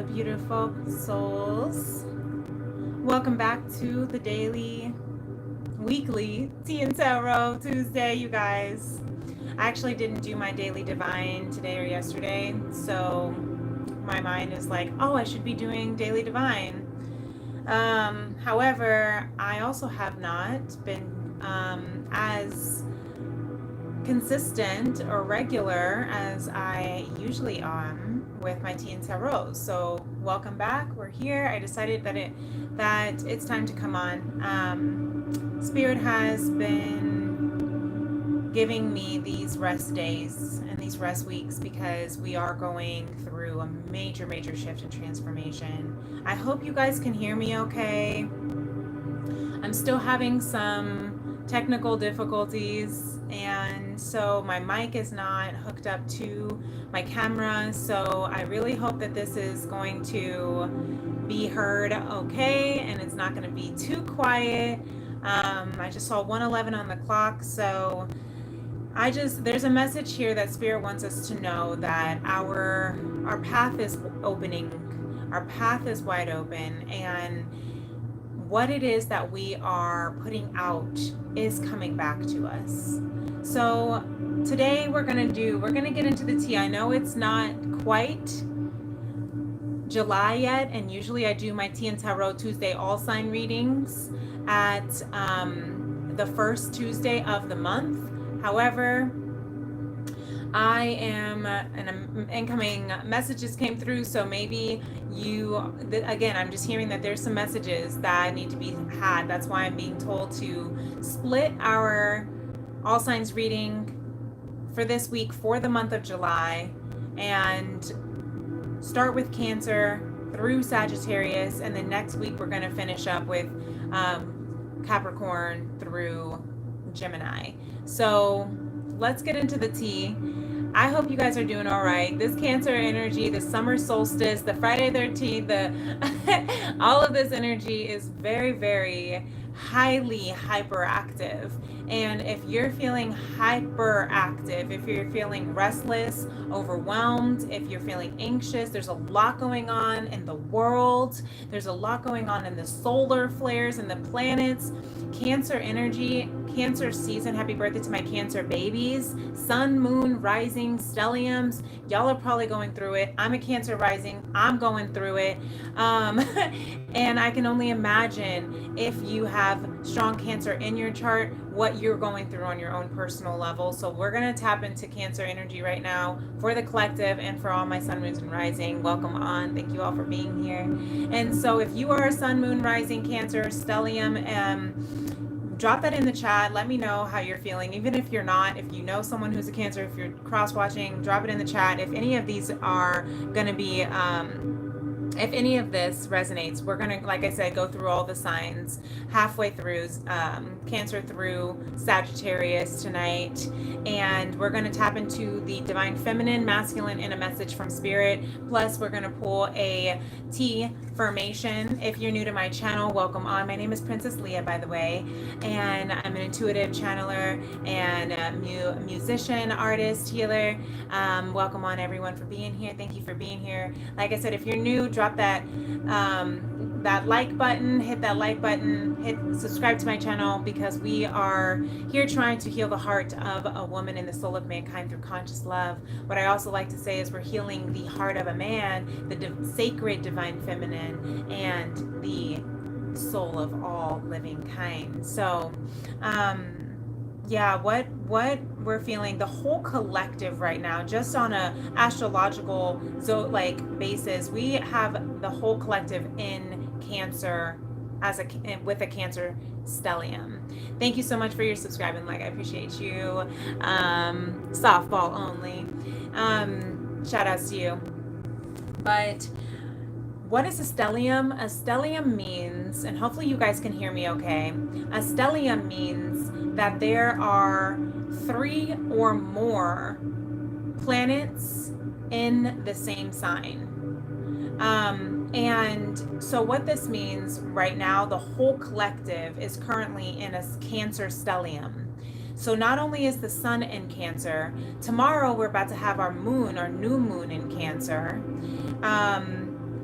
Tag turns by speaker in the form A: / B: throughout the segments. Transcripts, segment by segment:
A: beautiful souls. Welcome back to the weekly Tea and Tarot Tuesday, you guys. I actually didn't do my daily divine today or yesterday, so my mind is like, oh, I should be doing daily divine. However, I also have not been as consistent or regular as I usually am with my Tea and Tarot. So welcome back. We're here. I decided that it's time to come on. Spirit has been giving me these rest days and these rest weeks because we are going through a major shift and transformation. I hope you guys can hear me okay. I'm still having some technical difficulties, and so my mic is not hooked up to my camera, so I really hope that this is going to be heard okay and it's not going to be too quiet. I just saw 1:11 on the clock, so there's a message here that Spirit wants us to know that our path is opening, our path is wide open, and what it is that we are putting out is coming back to us. So today we're gonna get into the tea. I know it's not quite July yet, and usually I do my Tea and Tarot Tuesday all sign readings at the first Tuesday of the month. However, incoming messages came through, so maybe again, I'm just hearing that there's some messages that need to be had. That's why I'm being told to split our all signs reading for this week for the month of July and start with Cancer through Sagittarius, and then next week we're going to finish up with Capricorn through Gemini. So let's get into the tea. I hope you guys are doing all right. This Cancer energy, the summer solstice, the Friday 13th, all of this energy is very highly hyperactive. And if you're feeling hyperactive, if you're feeling restless, overwhelmed, if you're feeling anxious, there's a lot going on in the world. There's a lot going on in the solar flares and the planets. Cancer energy, Cancer season. Happy birthday to my Cancer babies. Sun, moon, rising, stelliums. Y'all are probably going through it. I'm a Cancer rising. I'm going through it. And I can only imagine if you have strong Cancer in your chart, what you're going through on your own personal level. So we're going to tap into Cancer energy right now for the collective and for all my sun, moons, and rising. Welcome on. Thank you all for being here. And so if you are a sun, moon, rising, Cancer, stellium, drop that in the chat. Let me know how you're feeling. Even if you're not, if you know someone who's a Cancer, if you're cross-watching, drop it in the chat. If any of these are going to be, if any of this resonates, we're going to, like I said, go through all the signs halfway through, Cancer through Sagittarius tonight. And we're going to tap into the divine feminine, masculine, and a message from Spirit. Plus, we're going to pull a tea formation. If you're new to my channel, welcome on. My name is Princess Leah, by the way, and I'm an intuitive channeler and a musician, artist, healer. Welcome on, everyone, for being here. Thank you for being here. Like I said, if you're new, drop that like button, hit that like button, hit subscribe to my channel, because we are here trying to heal the heart of a woman and the soul of mankind through conscious love. What I also like to say is we're healing the heart of a man, the sacred divine feminine, and the soul of all living kind. So yeah, what we're feeling, the whole collective right now, just on a astrological basis, we have the whole collective in Cancer with a Cancer stellium. Thank you so much for your subscribing, I appreciate you. Softball only. Shout outs to you. But what is a stellium? A stellium means, and hopefully you guys can hear me okay, a stellium means that there are 3 or more planets in the same sign. And so what this means right now, the whole collective is currently in a Cancer stellium. So not only is the sun in Cancer, tomorrow we're about to have our moon, our new moon in Cancer.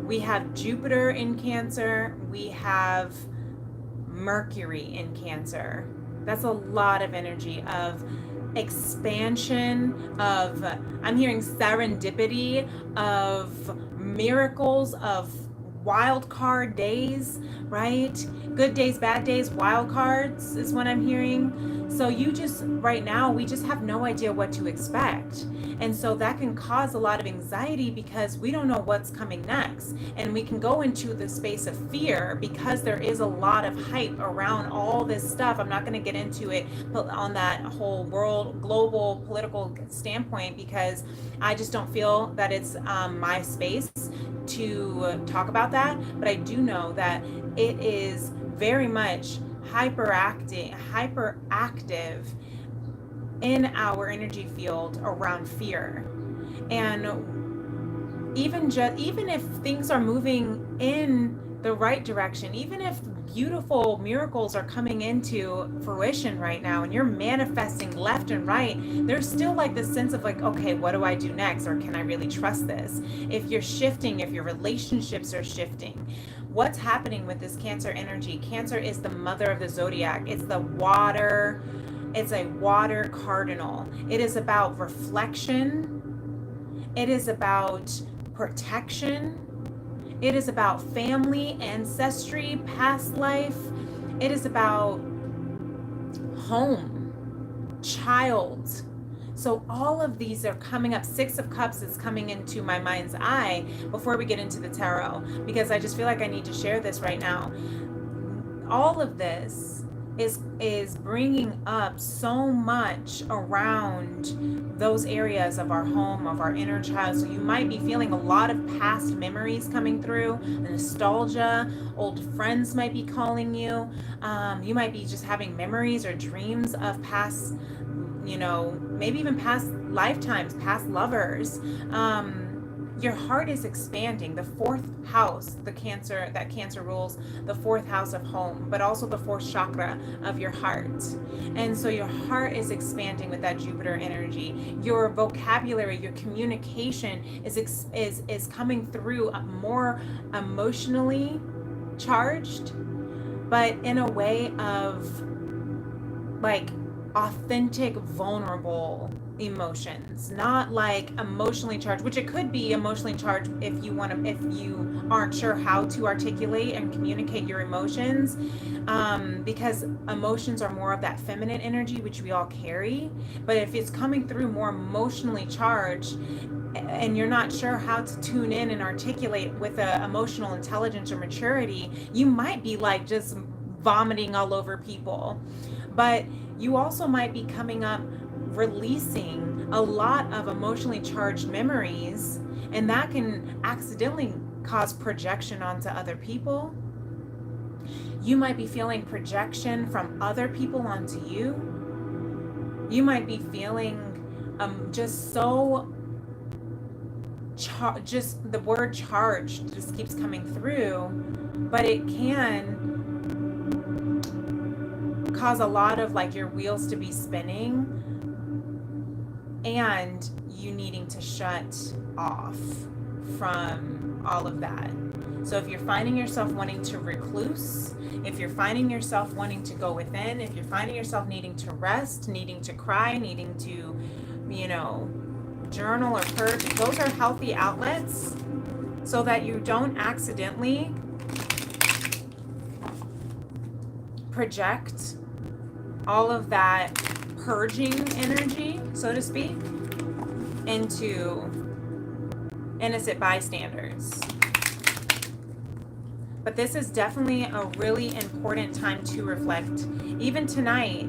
A: We have Jupiter in Cancer. We have Mercury in Cancer. That's a lot of energy of expansion, of, I'm hearing serendipity, of miracles, of wild card days, right? Good days, bad days, wild cards is what I'm hearing. So you just, right now, we just have no idea what to expect. And so that can cause a lot of anxiety because we don't know what's coming next. And we can go into the space of fear because there is a lot of hype around all this stuff. I'm not going to get into it on that whole world, global political standpoint, because I just don't feel that it's my space to talk about that. But I do know that it is very much hyperactive in our energy field around fear. And even if things are moving in the right direction, even if beautiful miracles are coming into fruition right now and you're manifesting left and right, there's still like this sense of like, okay, what do I do next? Or can I really trust this? If you're shifting, if your relationships are shifting, what's happening with this Cancer energy? Cancer is the mother of the zodiac. It's a water cardinal. It is about reflection. It is about protection. It is about family, ancestry, past life. It is about home, child. So all of these are coming up. Six of Cups is coming into my mind's eye before we get into the tarot, because I just feel like I need to share this right now. All of this is bringing up so much around those areas of our home, of our inner child. So you might be feeling a lot of past memories coming through, nostalgia, old friends might be calling you. You might be just having memories or dreams of past, maybe even past lifetimes, past lovers. Your heart is expanding. The fourth house, that Cancer rules, the fourth house of home, but also the fourth chakra of your heart. And so your heart is expanding with that Jupiter energy. Your vocabulary, your communication is coming through more emotionally charged, but in a way of like authentic, vulnerable emotions, not like emotionally charged, which it could be emotionally charged if you aren't sure how to articulate and communicate your emotions, because emotions are more of that feminine energy, which we all carry. But if it's coming through more emotionally charged and you're not sure how to tune in and articulate with a emotional intelligence or maturity, you might be like just vomiting all over people. But you also might be coming up releasing a lot of emotionally charged memories, and that can accidentally cause projection onto other people. You might be feeling projection from other people onto you. You might be feeling just so just the word charged just keeps coming through, but it can cause a lot of like your wheels to be spinning and you needing to shut off from all of that. So if you're finding yourself wanting to recluse, if you're finding yourself wanting to go within, if you're finding yourself needing to rest, needing to cry, needing to, journal or purge, those are healthy outlets so that you don't accidentally project all of that purging energy, so to speak, into innocent bystanders. But this is definitely a really important time to reflect. Even tonight,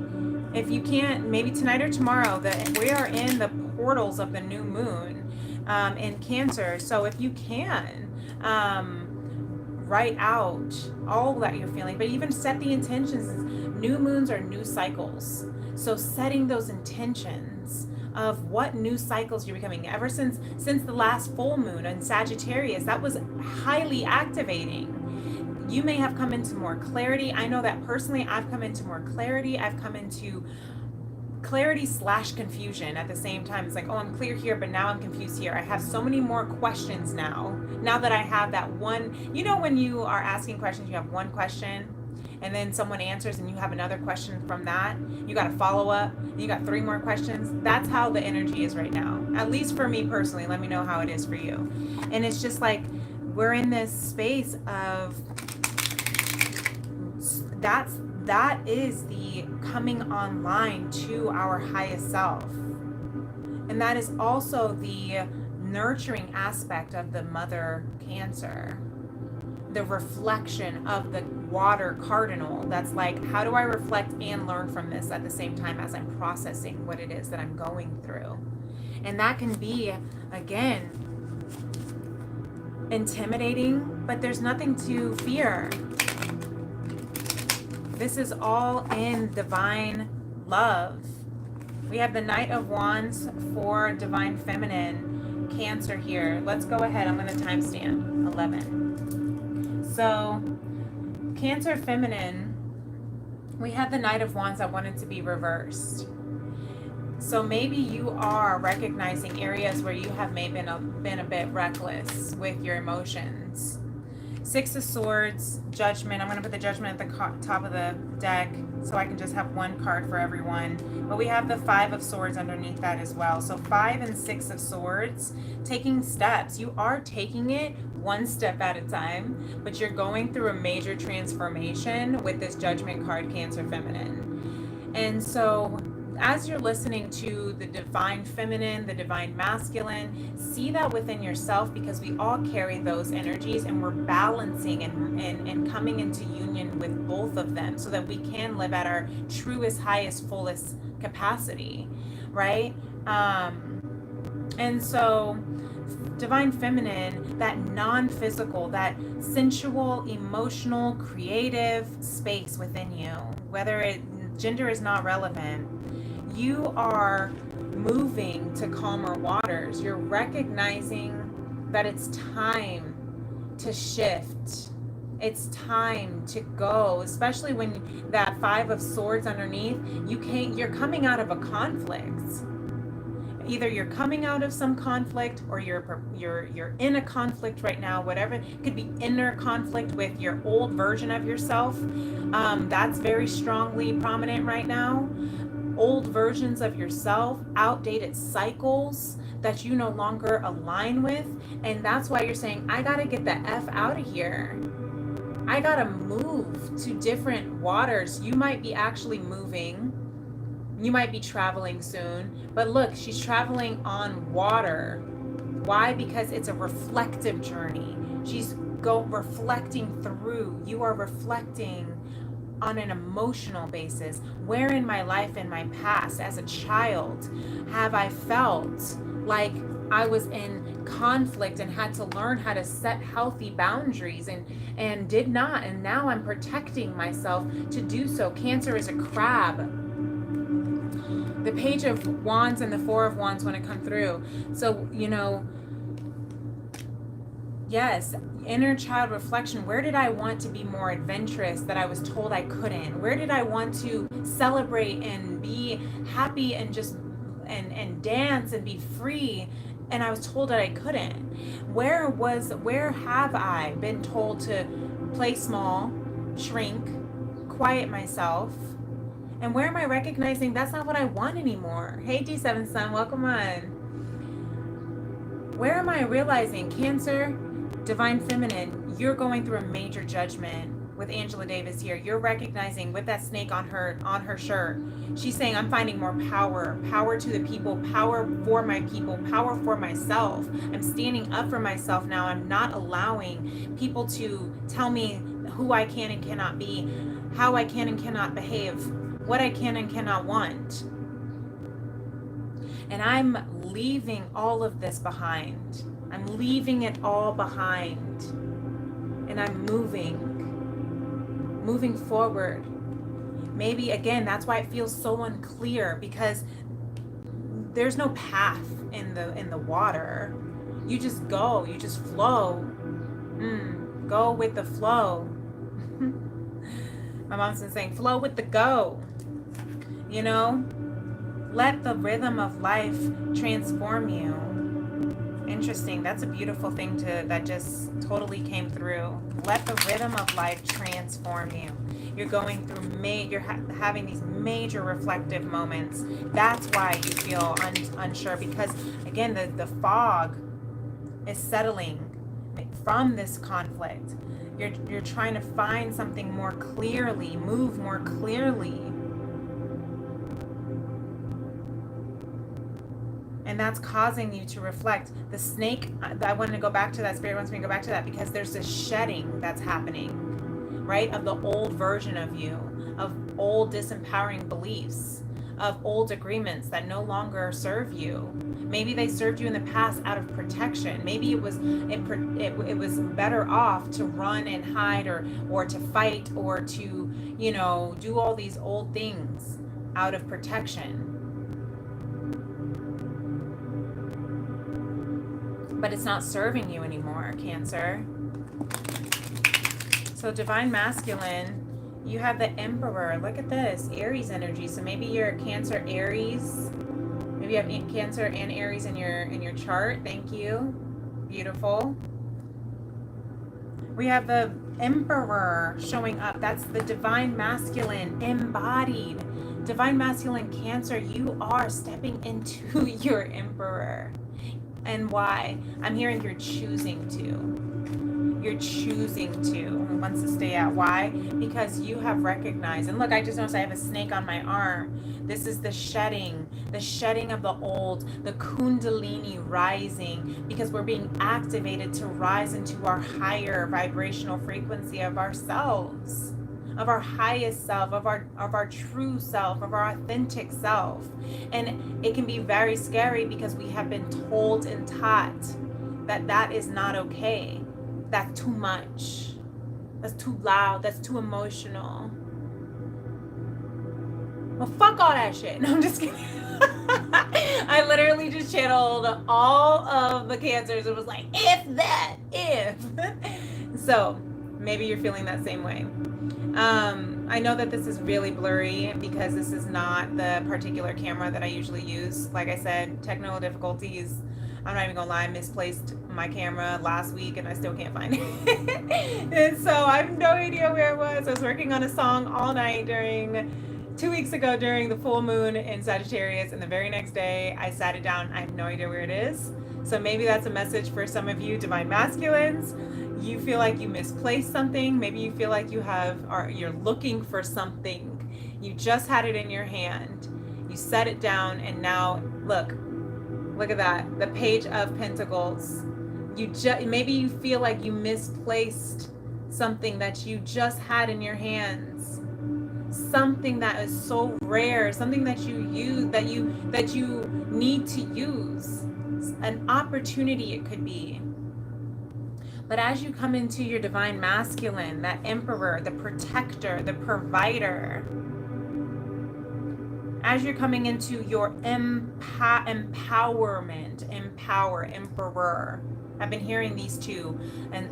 A: if you can't, maybe tonight or tomorrow, that we are in the portals of the new moon in Cancer. So if you can, write out all that you're feeling, but even set the intentions. New moons are new cycles. So setting those intentions of what new cycles you're becoming. Ever since the last full moon in Sagittarius, that was highly activating. You may have come into more clarity. I know that personally, I've come into more clarity. I've come into clarity / confusion at the same time. It's like, oh, I'm clear here, but now I'm confused here. I have so many more questions now that I have that one. You know, when you are asking questions, you have one question and then someone answers and you have another question from that. You got to follow up. You got 3 more questions. That's how the energy is right now. At least for me personally. Let me know how it is for you. And it's just like we're in this space of that is the coming online to our highest self. And that is also the nurturing aspect of the mother Cancer. The reflection of the water cardinal. That's like, how do I reflect and learn from this at the same time as I'm processing what it is that I'm going through? And that can be, again, intimidating, but there's nothing to fear. This is all in divine love. We have the Knight of Wands for Divine Feminine Cancer here. Let's go ahead. I'm going to timestamp 11. So, Cancer Feminine, we have the Knight of Wands that wanted to be reversed. So maybe you are recognizing areas where you have maybe been a bit reckless with your emotions. 6 of Swords, Judgment. I'm going to put the Judgment at the top of the deck so I can just have one card for everyone. But we have the 5 of Swords underneath that as well. So 5 and 6 of Swords, taking steps. You are taking it one step at a time, but you're going through a major transformation with this Judgment card, Cancer Feminine. And so as you're listening to the divine feminine, the divine masculine, see that within yourself, because we all carry those energies and we're balancing and coming into union with both of them so that we can live at our truest, highest, fullest capacity, right? And so divine feminine, that non-physical, that sensual, emotional, creative space within you, whether gender is not relevant, you are moving to calmer waters. You're recognizing that it's time to shift. It's time to go, especially when that 5 of Swords underneath, you're coming out of a conflict. Either you're coming out of some conflict or you're in a conflict right now, whatever. It could be inner conflict with your old version of yourself. That's very strongly prominent right now. Old versions of yourself, outdated cycles that you no longer align with. And that's why you're saying, I gotta get the F out of here. I gotta move to different waters. You might be actually moving. You might be traveling soon. But look, she's traveling on water. Why? Because it's a reflective journey. She's reflecting through. You are reflecting on an emotional basis. Where in my life, in my past, as a child, have I felt like I was in conflict and had to learn how to set healthy boundaries and did not, and now I'm protecting myself to do so. Cancer is a crab. The Page of Wands and the 4 of Wands want to come through. So, yes, inner child reflection. Where did I want to be more adventurous that I was told I couldn't? Where did I want to celebrate and be happy and just and dance and be free, and I was told that I couldn't? Where have I been told to play small, shrink, quiet myself? And where am I recognizing that's not what I want anymore? Hey D7 Sun, welcome on. Where am I realizing, Cancer, Divine Feminine, you're going through a major judgment with Angela Davis here. You're recognizing with that snake on her shirt, she's saying, I'm finding more power to the people, power for my people, power for myself. I'm standing up for myself now. I'm not allowing people to tell me who I can and cannot be, how I can and cannot behave, what I can and cannot want. And I'm leaving all of this behind. I'm leaving it all behind. And I'm moving forward. Maybe again, that's why it feels so unclear, because there's no path in the water. You just go, you just flow. Go with the flow. My mom's been saying, flow with the go. Let the rhythm of life transform you. Interesting. That's a beautiful thing that just totally came through. Let the rhythm of life transform you. You're going through you're having these major reflective moments. That's why you feel unsure, because again, the fog is settling from this conflict. You're trying to find something more clearly, move more clearly. And that's causing you to reflect. The snake, I want to go back to that. Spirit wants me to go back to that because there's this shedding that's happening, right? Of the old version of you, of old disempowering beliefs, of old agreements that no longer serve you. Maybe they served you in the past out of protection. Maybe it was better off to run and hide, or to fight, or to, you know, do all these old things out of protection. But it's not serving you anymore, Cancer. So Divine Masculine, you have the Emperor. Look at this, Aries energy. So maybe you're Cancer Aries. Maybe you have Cancer and Aries in your chart. Thank you. Beautiful. We have the Emperor showing up. That's the Divine Masculine embodied. Divine Masculine Cancer, you are stepping into your Emperor. And why? I'm hearing you're choosing to. You're choosing to. Who wants to stay out? Why? Because you have recognized. And look, I just noticed I have a snake on my arm. This is the shedding of the old, the Kundalini rising, because we're being activated to rise into our higher vibrational frequency of ourselves, of our highest self, of our true self, of our authentic self. And it can be very scary because we have been told and taught that that is not okay. That's too much. That's too loud. That's too emotional. Well, fuck all that shit. No, I'm just kidding. I literally just channeled all of the Cancers. It was like, if. So maybe you're feeling that same way. I know that this is really blurry because this is not the particular camera that I usually use. Like I said, technical difficulties. I'm not even gonna lie, I misplaced my camera last week and I still can't find it. And so I have no idea where it was. I was working on a song all night 2 weeks ago during the full moon in Sagittarius, and the very next day I sat it down. I have no idea where it is. So maybe that's a message for some of you Divine Masculines. You feel like you misplaced something. Maybe you feel like you're looking for something. You just had it in your hand. You set it down, and now look at that. The Page of Pentacles. Maybe you feel like you misplaced something that you just had in your hands. Something that is so rare, something that you use, that you need to use. An opportunity it could be. But as you come into your Divine Masculine, that Emperor, the protector, the provider, as you're coming into your empowerment, Emperor. I've been hearing these two, and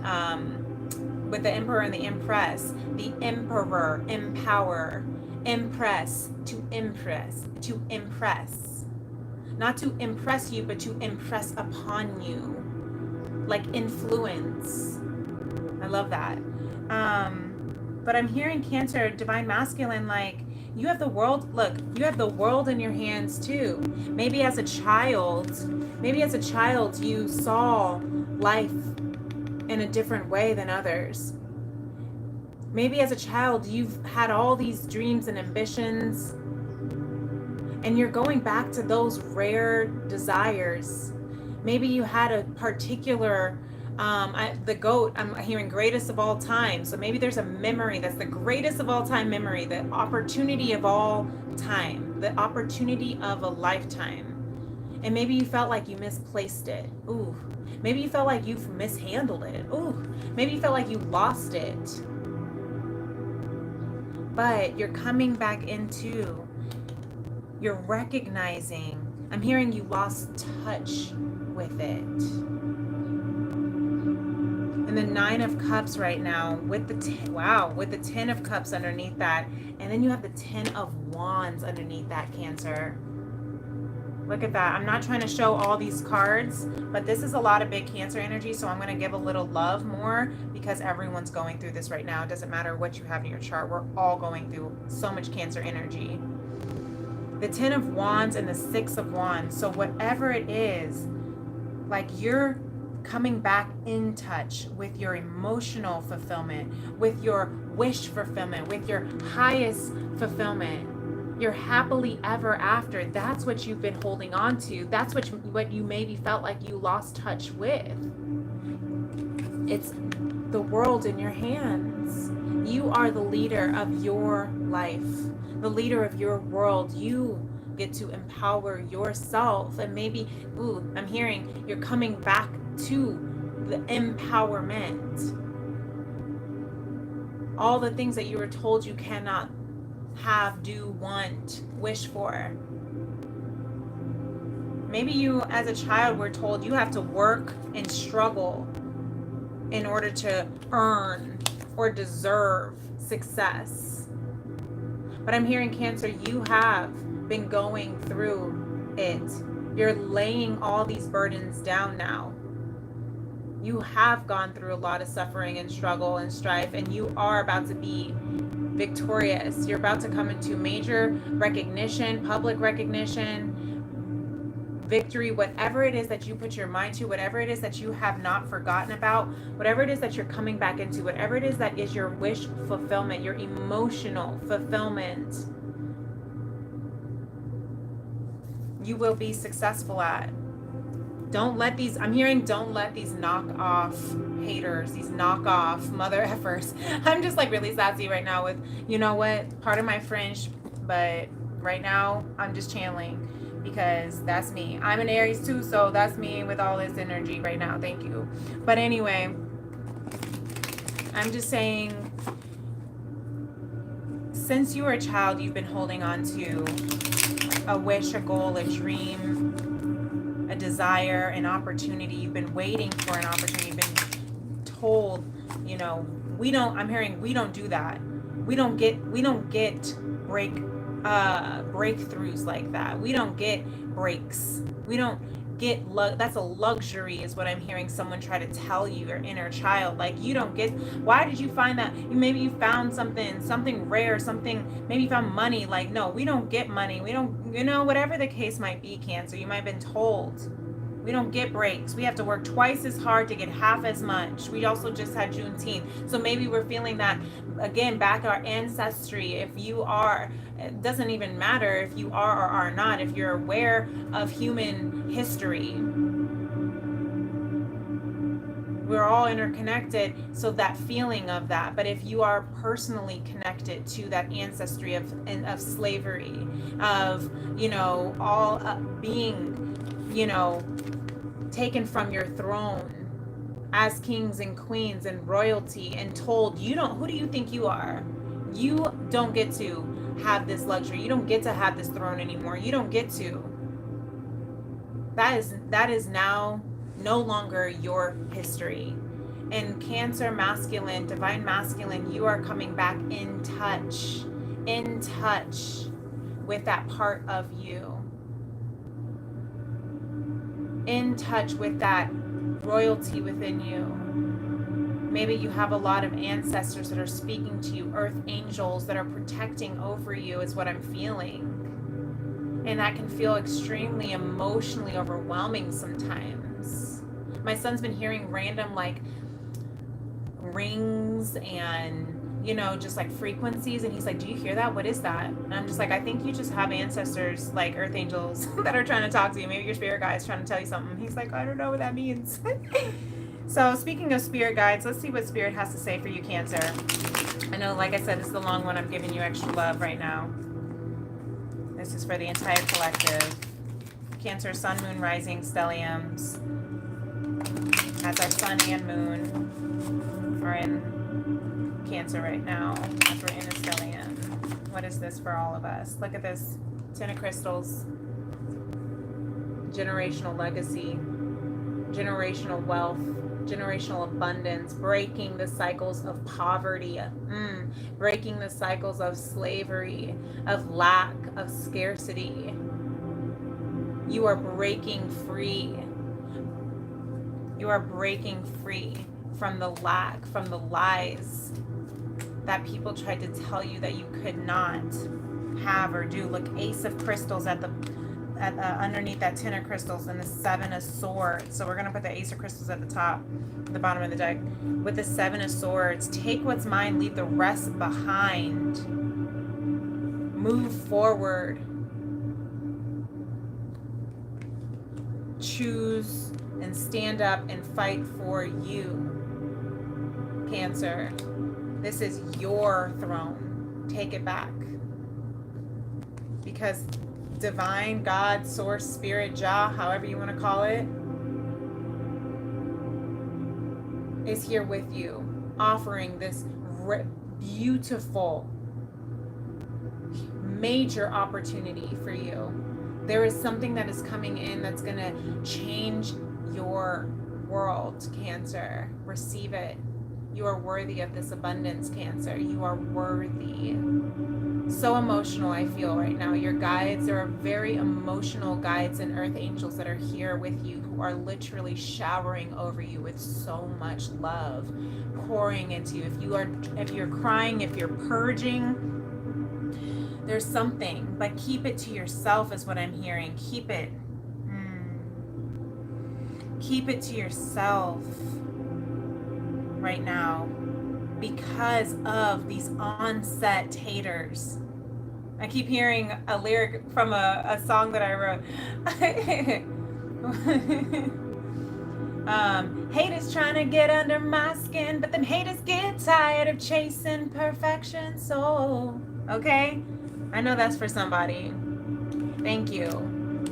A: with the Emperor and the Empress, the Emperor, empower, impress, to impress. Not to impress you, but to impress upon you. Like influence. I love that. But I'm hearing Cancer, Divine Masculine, like you have the world. Look, you have the world in your hands too. Maybe as a child you saw life in a different way than others. Maybe as a child you've had all these dreams and ambitions, and you're going back to those rare desires. Maybe you had a particular, the goat, I'm hearing greatest of all time. So maybe there's a memory that's the greatest of all time memory, the opportunity of all time, the opportunity of a lifetime. And maybe you felt like you misplaced it. Ooh. Maybe you felt like you've mishandled it. Ooh. Maybe you felt like you lost it. But you're coming back into, you're recognizing, I'm hearing you lost touch with it. And the 9 of Cups right now with with the 10 of Cups underneath that, and then you have the 10 of Wands underneath that, Cancer. Look at that. I'm not trying to show all these cards, but this is a lot of big Cancer energy, so I'm going to give a little love more because everyone's going through this right now. It doesn't matter what you have in your chart. We're all going through so much Cancer energy. The 10 of Wands and the 6 of Wands. So whatever it is, like you're coming back in touch with your emotional fulfillment, with your wish fulfillment, with your highest fulfillment. Your happily ever after. That's what you've been holding on to. That's what you maybe felt like you lost touch with. It's the world in your hands. You are the leader of your life, the leader of your world. You get to empower yourself. And maybe, I'm hearing you're coming back to the empowerment. All the things that you were told you cannot have, do, want, wish for. Maybe you as a child were told you have to work and struggle in order to earn or deserve success. But I'm hearing, Cancer, you have been going through it. You're laying all these burdens down now. You have gone through a lot of suffering and struggle and strife, and you are about to be victorious. You're about to come into major recognition, public recognition, victory, whatever it is that you put your mind to, whatever it is that you have not forgotten about, whatever it is that you're coming back into, whatever it is that is your wish fulfillment, your emotional fulfillment, you will be successful at. Don't let these, I'm hearing, don't let these knock-off haters, these knock-off mother effers. I'm just like really sassy right now with, you know what, part of my French, but right now I'm just channeling because that's me. I'm an Aries too, so that's me with all this energy right now. Thank you. But anyway, I'm just saying, since you were a child, you've been holding on to a wish, a goal, a dream, a desire, an opportunity. You've been waiting for an opportunity. You've been told, you know, I'm hearing we don't do that. We don't get breakthroughs like that. We don't get breaks. We don't get that's a luxury, is what I'm hearing someone try to tell you, your inner child. Like, you don't get, why did you find that? Maybe you found something rare, maybe you found money. Like, no, we don't get money. We don't, you know, whatever the case might be, Cancer, you might have been told. We don't get breaks. We have to work twice as hard to get half as much. We also just had Juneteenth. So maybe we're feeling that, again, back our ancestry. If you are, it doesn't even matter if you are or are not, if you're aware of human history. We're all interconnected, so that feeling of that. But if you are personally connected to that ancestry of slavery, of, you know, all being, you know, taken from your throne as kings and queens and royalty and told, who do you think you are? You don't get to have this luxury. You don't get to have this throne anymore. You don't get to. That is now no longer your history. And Cancer masculine, divine masculine, you are coming back in touch with that part of you. In touch with that royalty within you. Maybe you have a lot of ancestors that are speaking to you, earth angels that are protecting over you, is what I'm feeling. And that can feel extremely emotionally overwhelming sometimes. My son's been hearing random like rings and, you know, just like frequencies, and he's like, do you hear that? What is that? And I'm just like, I think you just have ancestors, like earth angels that are trying to talk to you. Maybe your spirit guide is trying to tell you something. He's like, I don't know what that means. So speaking of spirit guides, let's see what spirit has to say for you, Cancer. I know, like I said, this is the long one. I'm giving you extra love right now. This is for the entire collective. Cancer, sun, moon, rising, stelliums. As our sun and moon are in Cancer right now, as we're in a stellium. What is this for all of us? Look at this. 10 of crystals. Generational legacy. Generational wealth. Generational abundance. Breaking the cycles of poverty. Breaking the cycles of slavery, of lack, of scarcity. You are breaking free. You are breaking free from the lack, from the lies that people tried to tell you that you could not have or do. Look, Ace of Crystals at the underneath that 10 of Crystals, and the 7 of Swords. So we're going to put the Ace of Crystals at the top, the bottom of the deck. With the 7 of Swords, take what's mine, leave the rest behind. Move forward. Choose and stand up and fight for you, Cancer. This is your throne. Take it back. Because divine, God, source, spirit, Jah, however you want to call it, is here with you, offering this beautiful, major opportunity for you. There is something that is coming in that's going to change your world, Cancer. Receive it. You are worthy of this abundance, Cancer. You are worthy. So emotional, I feel right now. Your guides, there are very emotional guides and earth angels that are here with you, who are literally showering over you with so much love, pouring into you. If you're crying, if you're purging, there's something, but keep it to yourself is what I'm hearing. Keep it. Keep it to yourself right now, because of these onset haters. I keep hearing a lyric from a song that I wrote. Haters trying to get under my skin, but them haters get tired of chasing perfection. So, okay? I know that's for somebody. Thank you.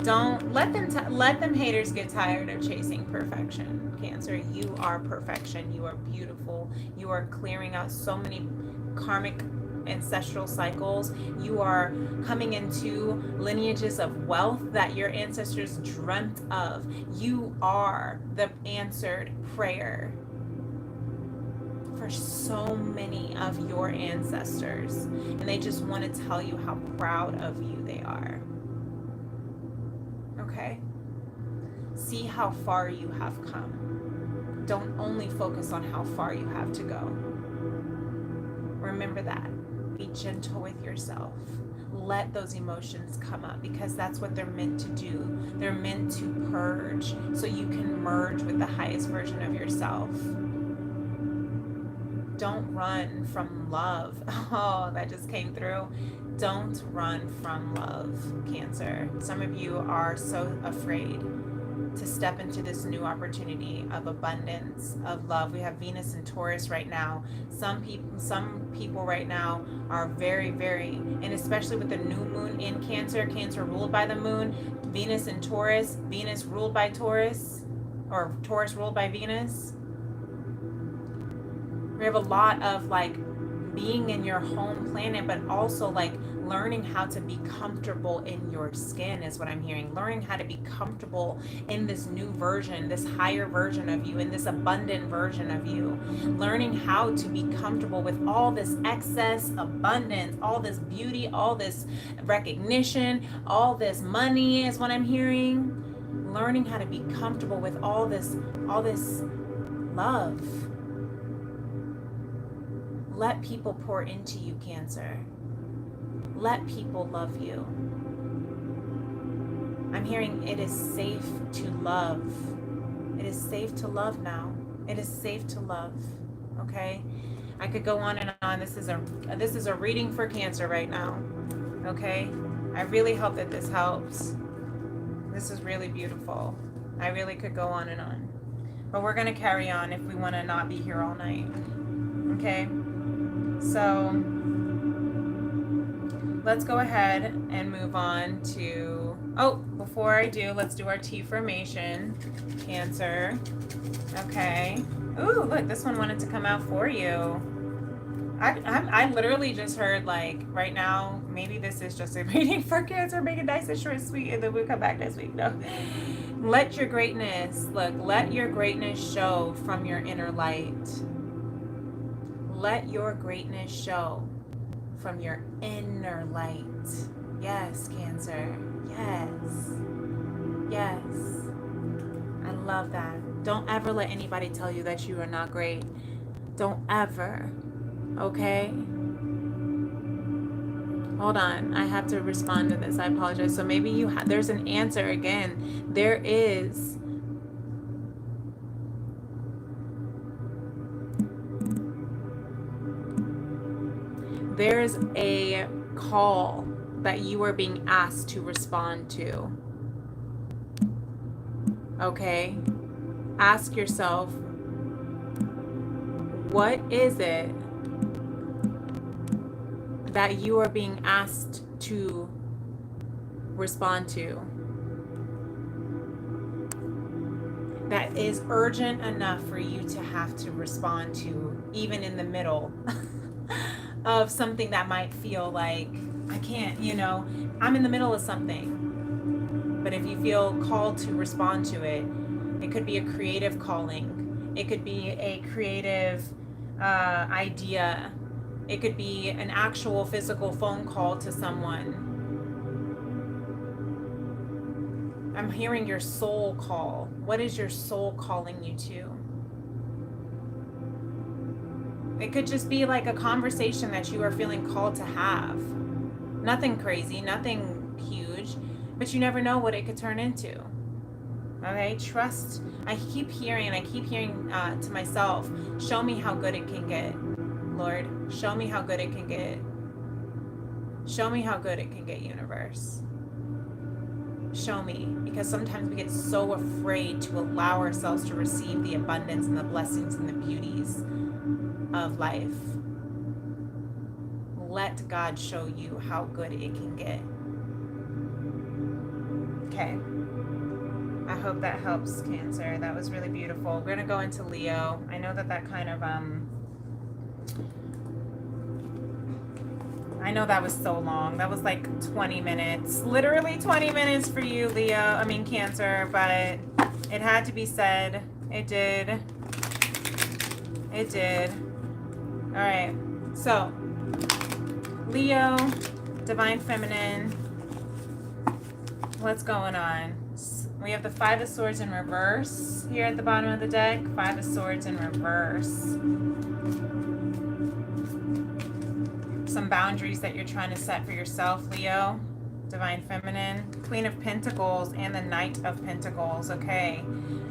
A: Don't let them haters get tired of chasing perfection. Cancer, you are perfection. You are beautiful. You are clearing out so many karmic ancestral cycles. You are coming into lineages of wealth that your ancestors dreamt of. You are the answered prayer for so many of your ancestors, and they just want to tell you how proud of you they are. Okay? See how far you have come. Don't only focus on how far you have to go. Remember that. Be gentle with yourself. Let those emotions come up, because that's what they're meant to do. They're meant to purge so you can merge with the highest version of yourself. Don't run from love. Oh, that just came through. Don't run from love, Cancer. Some of you are so afraid to step into this new opportunity of abundance, of love. We have Venus and Taurus right now. Some people right now are very, very, and especially with the new moon in Cancer, Cancer ruled by the moon, Venus and Taurus, Venus ruled by Taurus, or Taurus ruled by Venus. We have a lot of like being in your home planet, but also like learning how to be comfortable in your skin is what I'm hearing. Learning how to be comfortable in this new version, this higher version of you, in this abundant version of you. Learning how to be comfortable with all this excess abundance, all this beauty, all this recognition, all this money is what I'm hearing. Learning how to be comfortable with all this love. Let people pour into you, Cancer. Let people love you. I'm hearing it is safe to love. It is safe to love now. It is safe to love. Okay? I could go on and on. This is a reading for Cancer right now. Okay? I really hope that this helps. This is really beautiful. I really could go on and on. But we're going to carry on if we want to not be here all night. Okay? So let's go ahead and move on to, before I do, let's do our Tea formation, Cancer. Okay. Ooh, look, this one wanted to come out for you. I literally just heard, like, right now, maybe this is just a reading for Cancer. Make it nice and short and sweet, and then we'll come back next week. No. Let your greatness, let your greatness show from your inner light. Let your greatness show from your inner light. Yes, Cancer. Yes. Yes. I love that. Don't ever let anybody tell you that you are not great. Don't ever. Okay? Hold on. I have to respond to this. I apologize. So maybe there's an answer again. There's a call that you are being asked to respond to. Okay? Ask yourself, what is it that you are being asked to respond to that is urgent enough for you to have to respond to, even in the middle of something that might feel like, I can't, I'm in the middle of something. But if you feel called to respond to it, it could be a creative calling. It could be a creative idea. It could be an actual physical phone call to someone. I'm hearing your soul call. What is your soul calling you to? It could just be like a conversation that you are feeling called to have. Nothing crazy, nothing huge, but you never know what it could turn into. Okay, trust. I keep hearing to myself, show me how good it can get. Lord, show me how good it can get. Show me how good it can get, universe. Show me, because sometimes we get so afraid to allow ourselves to receive the abundance and the blessings and the beauties of life. Let God show you how good it can get. Okay. I hope that helps, Cancer. That was really beautiful. We're going to go into Leo. I know that kind of, I know that was so long. That was like 20 minutes. Literally 20 minutes for you, Cancer, but it had to be said. It did. It did. All right. So, Leo, Divine Feminine. What's going on? We have the Five of Swords in reverse here at the bottom of the deck. Five of Swords in reverse. Some boundaries that you're trying to set for yourself, Leo, Divine Feminine. Queen of Pentacles and the Knight of Pentacles. Okay.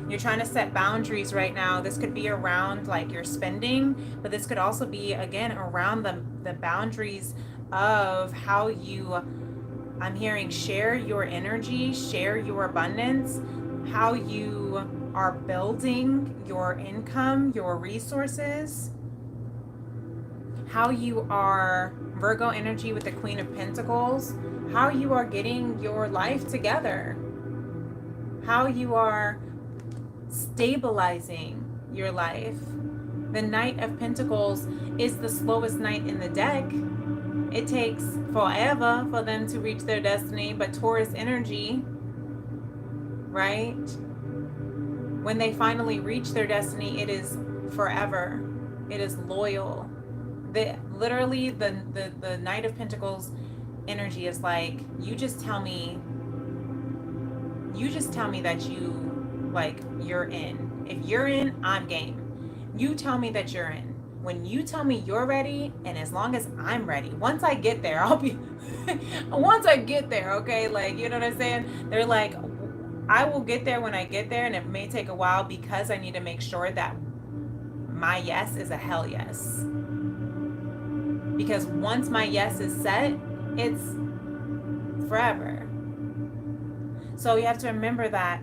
A: You're trying to set boundaries right now. This could be around like your spending, but this could also be, again, around the boundaries of how you, I'm hearing, share your energy, share your abundance, how you are building your income, your resources, how you are, Virgo energy with the Queen of Pentacles, how you are getting your life together, how you are stabilizing your life. The Knight of Pentacles is the slowest knight in the deck. It takes forever for them to reach their destiny, but Taurus energy, right? When they finally reach their destiny, it is forever. It is loyal. Literally, the Knight of Pentacles energy is like, you just tell me that you're in. If you're in, I'm game. You tell me that you're in. When you tell me you're ready, and as long as I'm ready, once I get there, I'll be, once I get there, okay? Like, you know what I'm saying? They're like, I will get there when I get there, and it may take a while because I need to make sure that my yes is a hell yes. Because once my yes is set, it's forever. So you have to remember that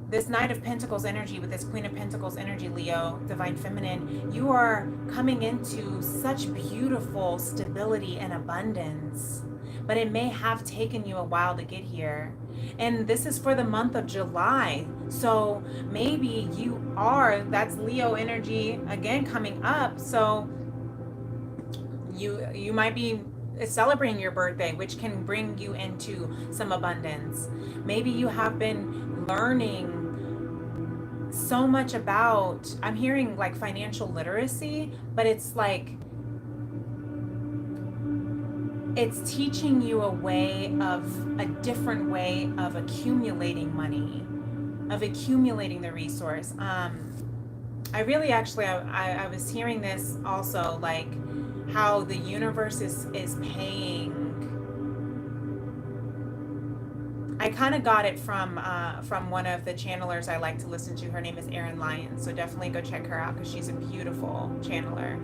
A: this Knight of Pentacles energy with this Queen of Pentacles energy, Leo, Divine Feminine, you are coming into such beautiful stability and abundance. But it may have taken you a while to get here. And this is for the month of July. So maybe that's Leo energy again coming up. So you might be celebrating your birthday, which can bring you into some abundance. Maybe you have been learning so much about, I'm hearing like financial literacy, but it's like it's teaching you a different way of accumulating money, of accumulating the resource. I really actually, I was hearing this also, like how the universe is paying. I kind of got it from one of the channelers I like to listen to. Her name is Erin Lyons, so definitely go check her out because she's a beautiful channeler.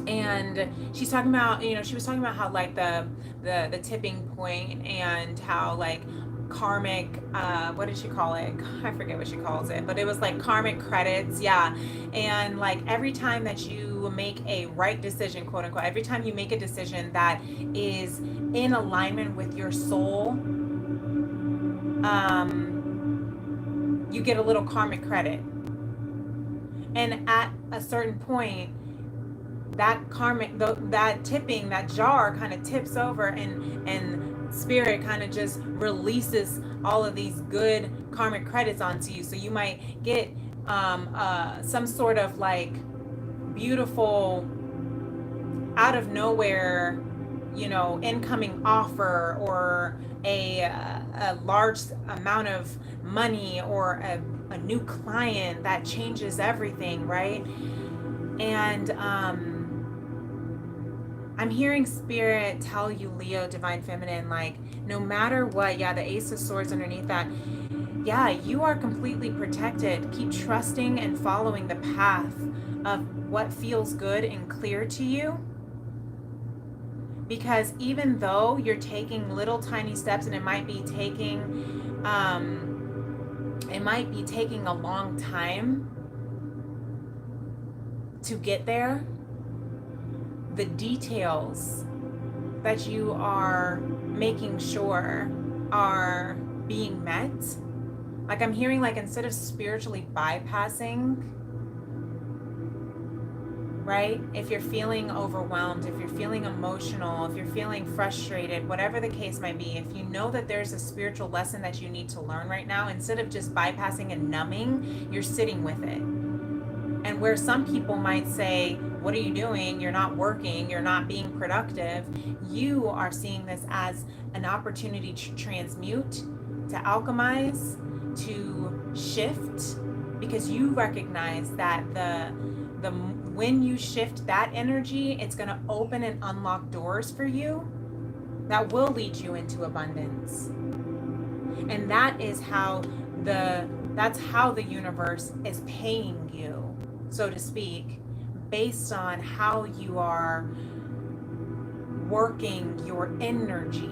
A: And she's talking about, she was talking about how like the tipping point, and how like karmic, what did she call it? I forget what she calls it, but it was like karmic credits. Yeah. And like every time that you make a right decision, quote unquote, every time you make a decision that is in alignment with your soul, you get a little karmic credit. And at a certain point, that karmic, that tipping, that jar kind of tips over, and spirit kind of just releases all of these good karmic credits onto you. So you might get some sort of like beautiful, out of nowhere, incoming offer, or a large amount of money, or a new client that changes everything, right? And I'm hearing spirit tell you, Leo, divine feminine, like no matter what, yeah, the Ace of Swords underneath that, yeah, you are completely protected. Keep trusting and following the path of what feels good and clear to you. Because even though you're taking little tiny steps, and it might be taking a long time to get there, the details that you are making sure are being met. Like I'm hearing, like instead of spiritually bypassing, right? If you're feeling overwhelmed, if you're feeling emotional, if you're feeling frustrated, whatever the case might be, if you know that there's a spiritual lesson that you need to learn right now, instead of just bypassing and numbing, you're sitting with it. And where some people might say, what are you doing? You're not working. You're not being productive. You are seeing this as an opportunity to transmute, to alchemize, to shift, because you recognize that when you shift that energy, it's going to open and unlock doors for you that will lead you into abundance. And that is how that's how the universe is paying you, so to speak, based on how you are working your energy.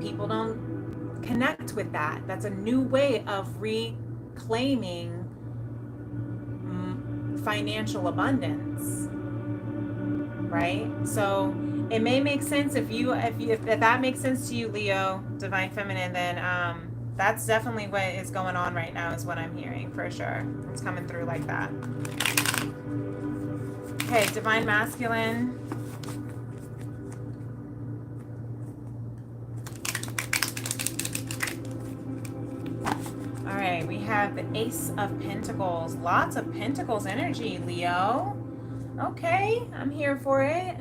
A: People don't connect with that. That's a new way of reclaiming financial abundance, right? So it may make sense if that makes sense to you, Leo, divine feminine, then that's definitely what is going on right now, is what I'm hearing for sure. It's coming through like that. Okay, divine masculine. All right, we have the Ace of Pentacles. Lots of Pentacles energy, Leo. Okay, I'm here for it.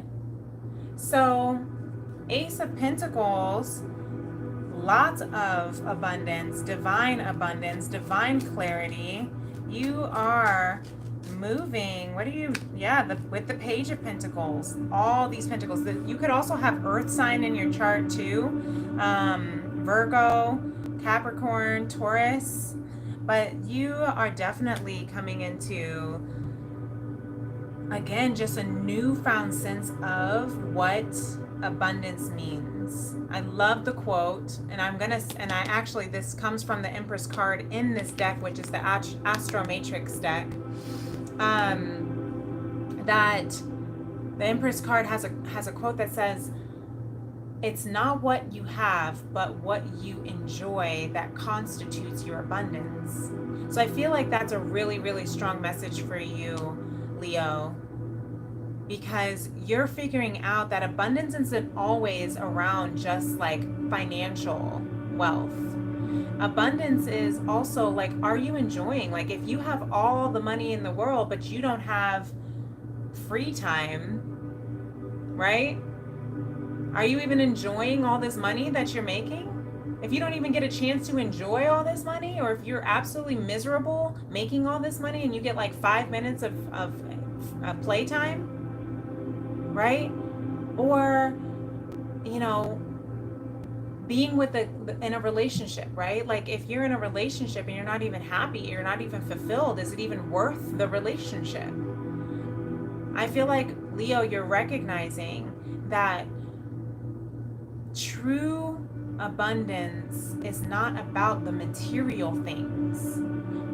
A: So, Ace of Pentacles, lots of abundance, divine clarity. You are moving. What do you, with the Page of Pentacles, all these pentacles. You could also have Earth sign in your chart too. Virgo, Capricorn, Taurus, but you are definitely coming into, again, just a newfound sense of what abundance means. I love the quote, and this comes from the Empress card in this deck, which is the Astro Matrix deck. That the Empress card has a quote that says, "It's not what you have, but what you enjoy that constitutes your abundance." So I feel like that's a really, really strong message for you, Leo, because you're figuring out that abundance isn't always around just like financial wealth. Abundance is also like, are you enjoying? Like if you have all the money in the world, but you don't have free time, right? Are you even enjoying all this money that you're making? If you don't even get a chance to enjoy all this money, or if you're absolutely miserable making all this money and you get like 5 minutes of playtime, right? Or, you know, being with in a relationship, right? Like if you're in a relationship and you're not even happy, you're not even fulfilled, is it even worth the relationship? I feel like, Leo, you're recognizing that true abundance is not about the material things,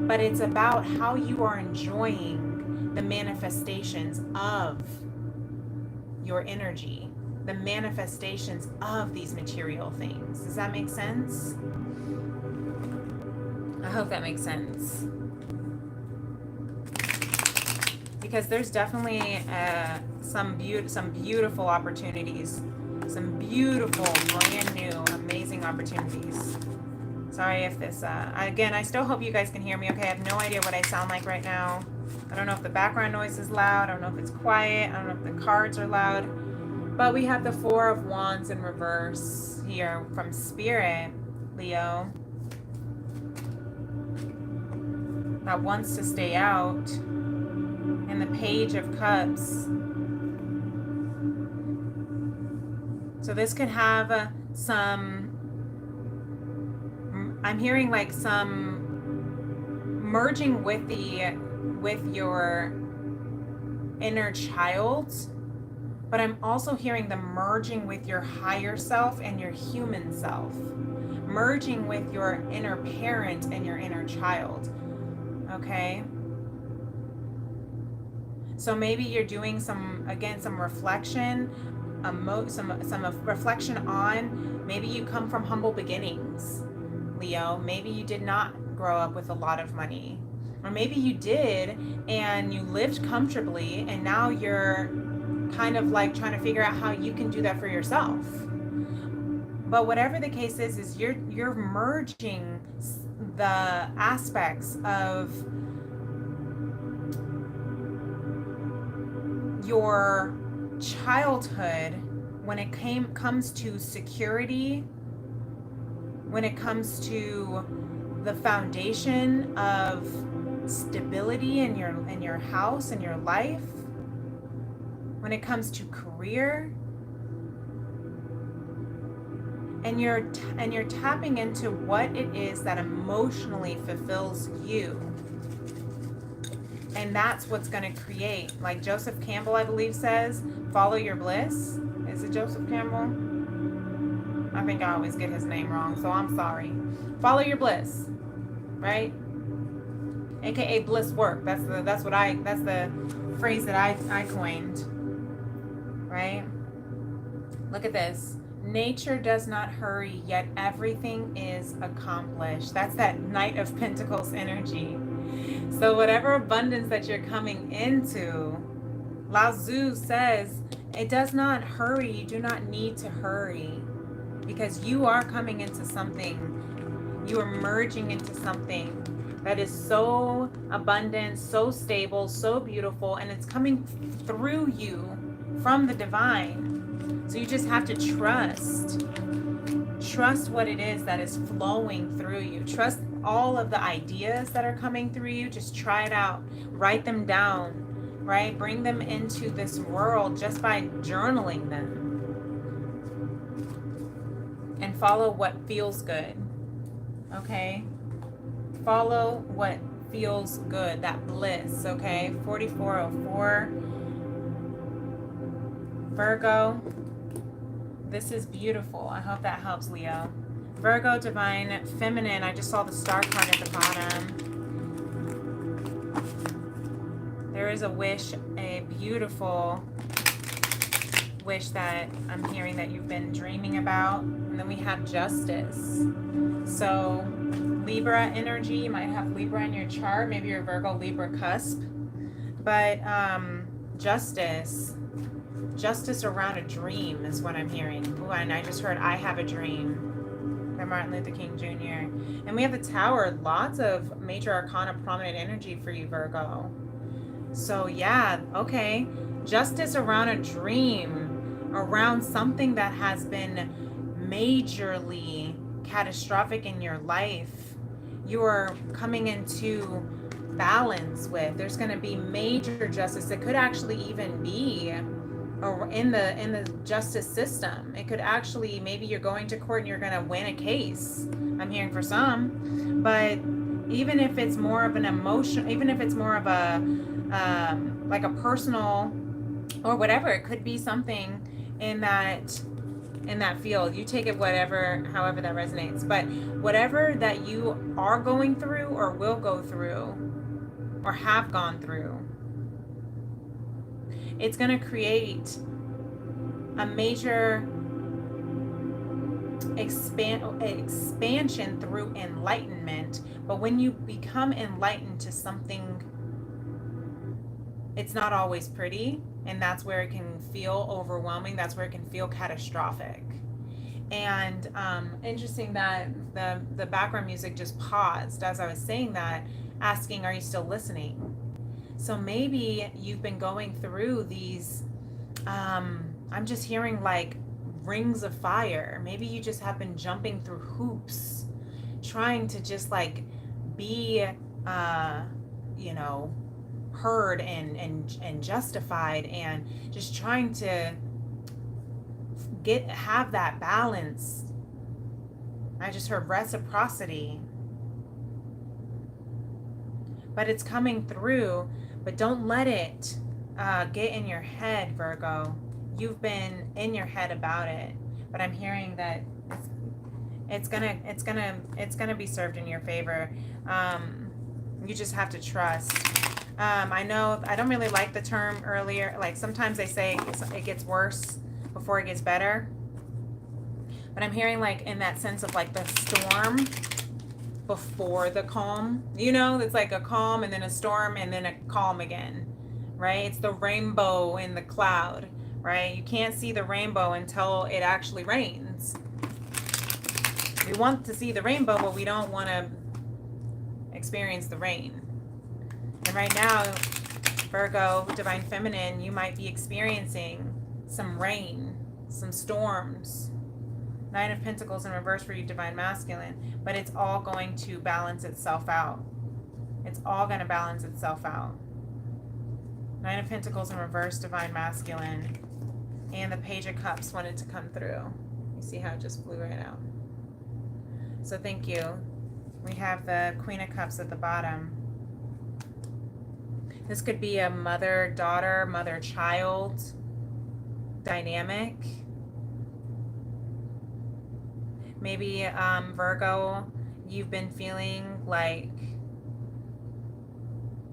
A: but it's about how you are enjoying the manifestations of your energy, the manifestations of these material things. Does that make sense? I hope that makes sense. Because there's definitely some beautiful opportunities, some beautiful, brand new, amazing opportunities. Sorry if this, again, I still hope you guys can hear me okay. I have no idea what I sound like right now. I don't know if the background noise is loud. I don't know if it's quiet. I don't know if the cards are loud. But we have the Four of Wands in reverse here from Spirit, Leo. That wants to stay out. And the Page of Cups. So this could have some, I'm hearing like some merging with your inner child, but I'm also hearing the merging with your higher self and your human self, merging with your inner parent and your inner child. Okay. So maybe you're doing some reflection, some reflection on, maybe you come from humble beginnings, Leo. Maybe you did not grow up with a lot of money, or maybe you did and you lived comfortably, and now you're kind of like trying to figure out how you can do that for yourself. But whatever the case is you're merging the aspects of your childhood when it comes to security, when it comes to the foundation of stability in your house, in your life, when it comes to career, and you're tapping into what it is that emotionally fulfills you. And that's what's going to create, like Joseph Campbell, I believe, says, follow your bliss. Is it Joseph Campbell? I think I always get his name wrong, so I'm sorry. Follow your bliss, right? AKA bliss work. That's the phrase that I coined, right? Look at this. Nature does not hurry, yet everything is accomplished. That's that Knight of Pentacles energy. So whatever abundance that you're coming into, Lao Tzu says, it does not hurry. You do not need to hurry, because you are coming into something. You are merging into something that is so abundant, so stable, so beautiful, and it's coming through you from the divine. So you just have to trust what it is that is flowing through you. Trust all of the ideas that are coming through you. Just try it out. Write them down, right? Bring them into this world just by journaling them. And follow what feels good, okay? Follow what feels good, that bliss, okay? 4404. Virgo, this is beautiful. I hope that helps, Leo. Virgo, divine feminine. I just saw the star card at the bottom. There is a wish, a beautiful wish that I'm hearing that you've been dreaming about. And then we have justice. So Libra energy, you might have Libra in your chart. Maybe you're Virgo, Libra cusp. But justice around a dream is what I'm hearing. Ooh, and I just heard I Have a Dream by Martin Luther King Jr. And we have the Tower, lots of major arcana prominent energy for you, Virgo. So yeah, okay. Justice around a dream. around something that has been majorly catastrophic in your life. You are coming into balance with. There's going to be major justice. It could actually even be in the justice system. It could actually, maybe you're going to court and you're going to win a case. I'm hearing for some, but even if it's more of an emotion, even if it's more of a like a personal or whatever, it could be something in that field. You take it whatever, however that resonates. But whatever that you are going through or will go through or have gone through, it's going to create a major expansion through enlightenment. But when you become enlightened to something, it's not always pretty, and that's where it can feel overwhelming. That's where it can feel catastrophic. And interesting that the background music just paused as I was saying that, asking, are you still listening? So maybe you've been going through these, I'm just hearing like rings of fire. Maybe you just have been jumping through hoops, trying to just like be, you know, heard and justified, and just trying to have that balance. I just heard reciprocity, but it's coming through. But don't let it get in your head, Virgo. You've been in your head about it, but I'm hearing that it's gonna be served in your favor. You just have to trust. I know I don't really like the term earlier. Like sometimes they say it gets worse before it gets better. But I'm hearing like in that sense of like the storm before the calm. You know, it's like a calm and then a storm and then a calm again, right? It's the rainbow in the cloud, right? You can't see the rainbow until it actually rains. We want to see the rainbow, but we don't want to experience the rain. And right now, Virgo, Divine Feminine, you might be experiencing some rain, some storms. Nine of Pentacles in reverse for you, Divine Masculine. But it's all going to balance itself out. It's all going to balance itself out. Nine of Pentacles in reverse, Divine Masculine. And the Page of Cups wanted to come through. You see how it just flew right out. So thank you. We have the Queen of Cups at the bottom. This could be a mother-daughter, mother-child dynamic. Maybe, Virgo, you've been feeling like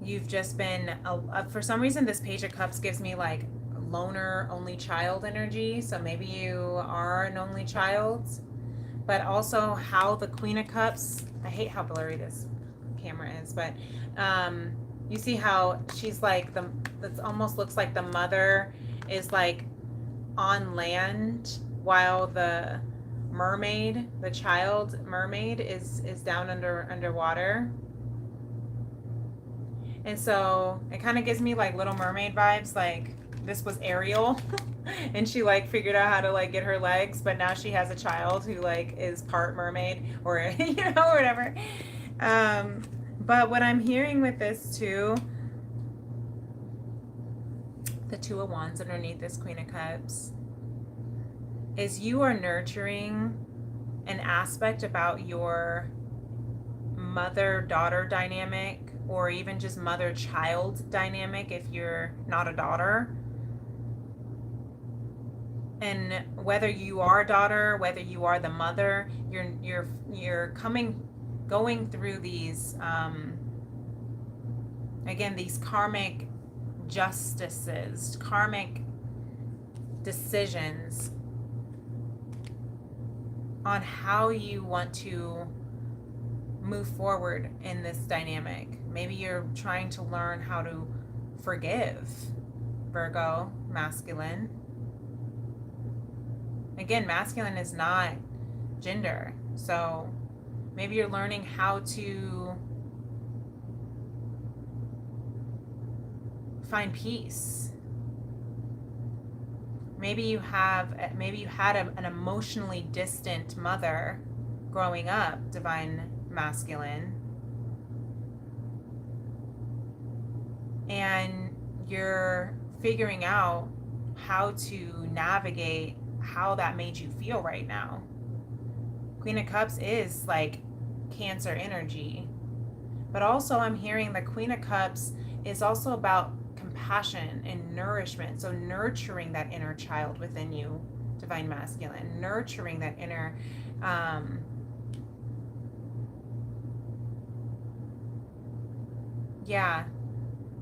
A: you've just been, for some reason, this Page of Cups gives me like loner, only child energy. So maybe you are an only child. But also how the Queen of Cups, I hate how blurry this camera is, but you see how she's like, that almost looks like the mother is like on land while the mermaid, the child mermaid is down underwater. And so it kind of gives me like Little Mermaid vibes, like this was Ariel and she like figured out how to like get her legs, but now she has a child who like is part mermaid or you know, whatever. But what I'm hearing with this too, the Two of Wands underneath this Queen of Cups, is you are nurturing an aspect about your mother-daughter dynamic, or even just mother-child dynamic if you're not a daughter. And whether you are a daughter, whether you are the mother, you're going through these again, these karmic justices, karmic decisions on how you want to move forward in this dynamic. Maybe you're trying to learn how to forgive, Virgo, masculine. Again, masculine is not gender. So maybe you're learning how to find peace. Maybe you had an emotionally distant mother growing up, divine masculine, and you're figuring out how to navigate how that made you feel right now. Queen of Cups is like Cancer energy, but also I'm hearing the Queen of Cups is also about compassion and nourishment. So nurturing that inner child within you, divine masculine, nurturing that inner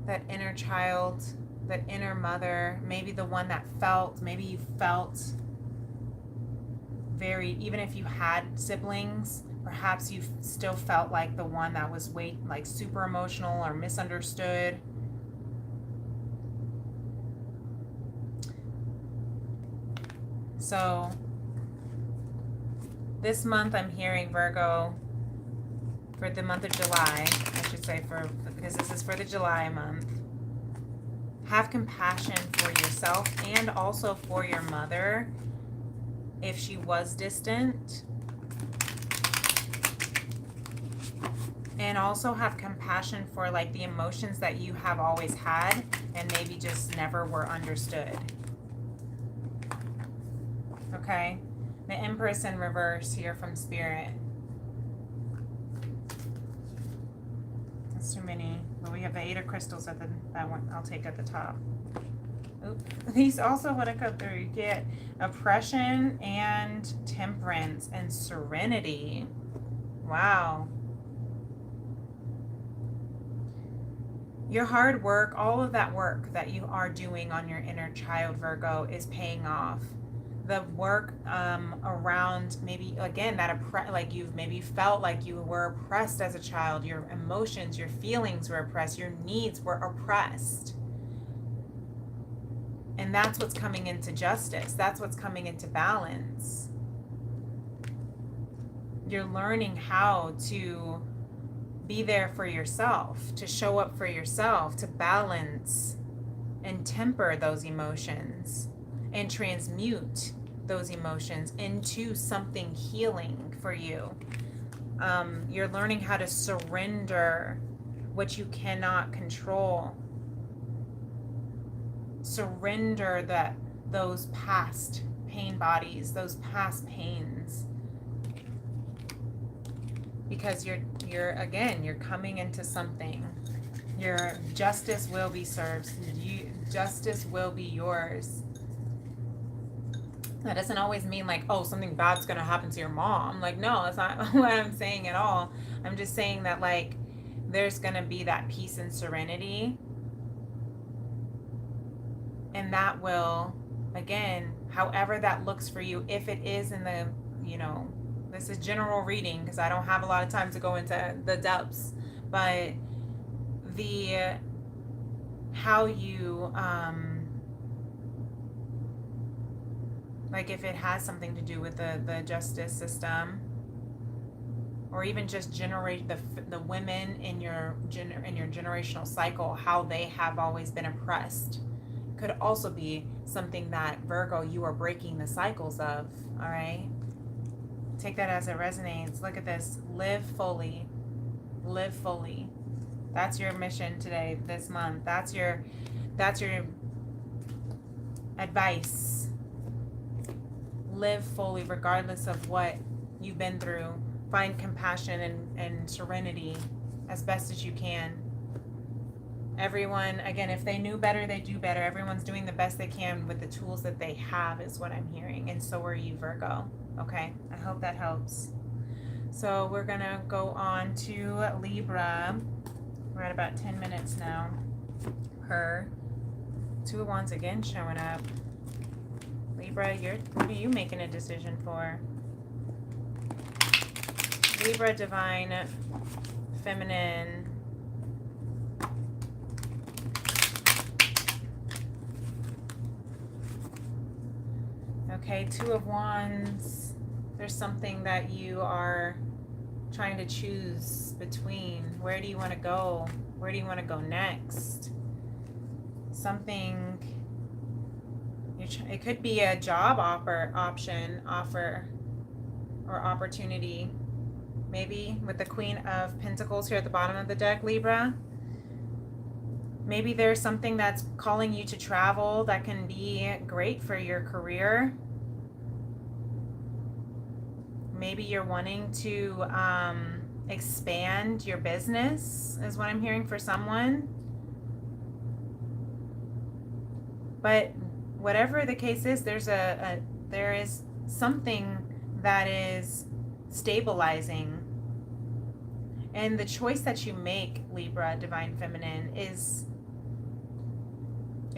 A: that inner child, that inner mother, maybe the one that maybe you felt very, even if you had siblings, perhaps you still felt like the one that was like super emotional or misunderstood. So this month I'm hearing, Virgo, for the month of July, I should say, because this is for the July month, have compassion for yourself and also for your mother if she was distant. And also have compassion for like the emotions that you have always had and maybe just never were understood. Okay? The Empress in reverse here from Spirit. That's too many. Well, we have the 8 of Crystals at that one I'll take at the top. Oops. These also want to come through. You get oppression and temperance and serenity. Wow. Your hard work, all of that work that you are doing on your inner child, Virgo, is paying off. The work around maybe, again, that like you've maybe felt like you were oppressed as a child. Your emotions, your feelings were oppressed. Your needs were oppressed. And that's what's coming into justice. That's what's coming into balance. You're learning how to be there for yourself, to show up for yourself, to balance and temper those emotions and transmute those emotions into something healing for you. You're learning how to surrender what you cannot control. Surrender those past pain bodies, those past pains. Because you're coming into something. Your justice will be served. Justice will be yours. That doesn't always mean like, oh, something bad's gonna happen to your mom. Like, no, that's not what I'm saying at all. I'm just saying that like there's gonna be that peace and serenity. And that will, again, however that looks for you, if it is in the, this is general reading because I don't have a lot of time to go into the depths, but how you, like if it has something to do with the justice system, or even just generate the women in your generational cycle, how they have always been oppressed, could also be something that, Virgo, you are breaking the cycles of. All right, take that as it resonates. Look at this. Live fully. Live fully. That's your mission today, this month. That's your advice. Live fully regardless of what you've been through. Find compassion and serenity as best as you can. Everyone, again, if they knew better, they do better. Everyone's doing the best they can with the tools that they have is what I'm hearing. And so are you, Virgo. Okay, I hope that helps. So we're going to go on to Libra. We're at about 10 minutes now. Her 2 of Wands again showing up. Libra, what are you making a decision for? Libra, divine, feminine. Okay, 2 of Wands. There's something that you are trying to choose between. Where do you want to go? Where do you want to go next? Something, you're It could be a job offer, or opportunity. Maybe with the Queen of Pentacles here at the bottom of the deck, Libra. Maybe there's something that's calling you to travel that can be great for your career. Maybe you're wanting to expand your business, is what I'm hearing for someone. But whatever the case is, there is something that is stabilizing. And the choice that you make, Libra, Divine Feminine, is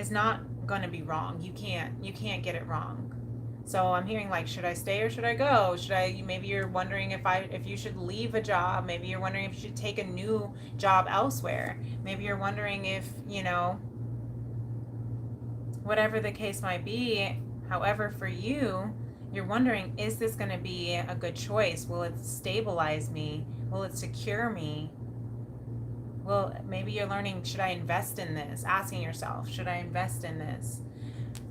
A: not going to be wrong. You can't get it wrong. So I'm hearing like, should I stay or should I go? Maybe you're wondering if you should leave a job. Maybe you're wondering if you should take a new job elsewhere. Maybe you're wondering if, whatever the case might be. However, for you, you're wondering, is this going to be a good choice? Will it stabilize me? Will it secure me? Well, maybe you're learning, should I invest in this? Asking yourself, should I invest in this?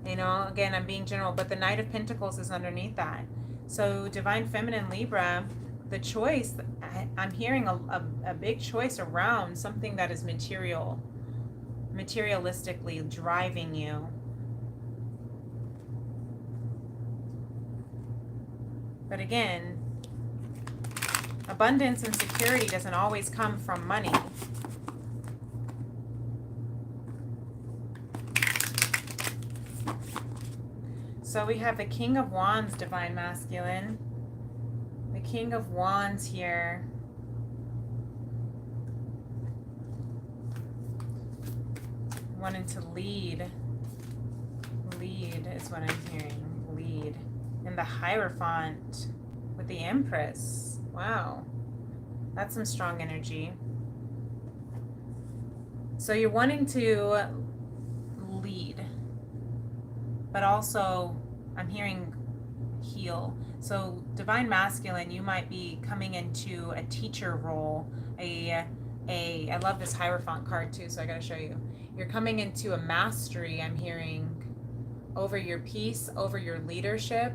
A: Again, I'm being general, but the Knight of Pentacles is underneath that. So Divine Feminine, Libra, the choice, I'm hearing a big choice around something that is materialistically driving you. But again, abundance and security doesn't always come from money. So we have the King of Wands, Divine Masculine. The King of Wands here. Wanting to lead. Lead is what I'm hearing. Lead. And the Hierophant with the Empress. Wow. That's some strong energy. So you're wanting to lead. But also, I'm hearing heal. So Divine Masculine, you might be coming into a teacher role. I love this Hierophant card too, so I gotta show you. You're coming into a mastery, I'm hearing, over your peace, over your leadership.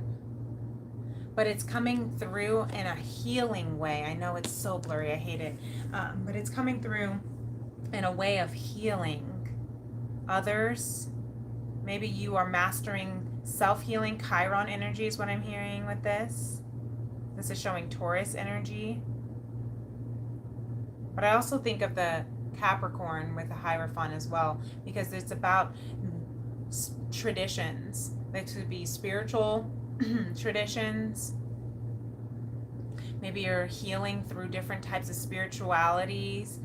A: But it's coming through in a healing way. I know it's so blurry, I hate it. But it's coming through in a way of healing others. Maybe you are mastering self-healing. Chiron energy is what I'm hearing with this. This is showing Taurus energy. But I also think of the Capricorn with the Hierophant as well, because it's about traditions. They could be spiritual traditions. Maybe you're healing through different types of spiritualities.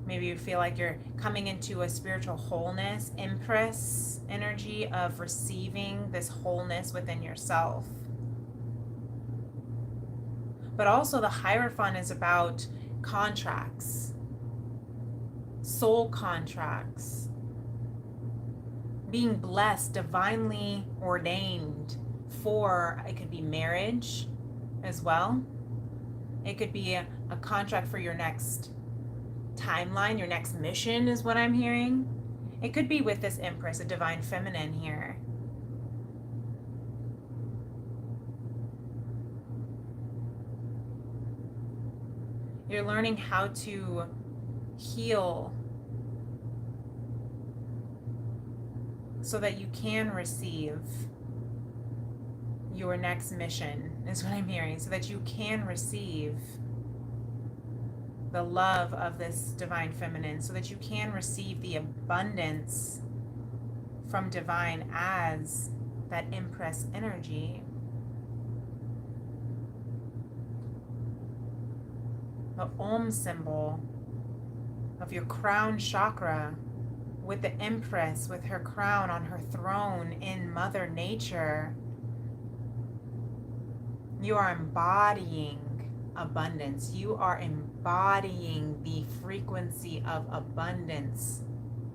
A: Maybe you feel like you're coming into a spiritual wholeness. Empress energy of receiving this wholeness within yourself. But also the Hierophant is about contracts, soul contracts, being blessed, divinely ordained for, it could be marriage as well. It could be a contract for your next timeline, your next mission is what I'm hearing. It could be with this Empress, a Divine Feminine here. You're learning how to heal so that you can receive your next mission, is what I'm hearing. So that you can receive the love of this Divine Feminine, so that you can receive the abundance from Divine as that Empress energy. The Om symbol of your crown chakra with the Empress, with her crown on her throne in Mother Nature. You are embodying abundance. You are embodying the frequency of abundance,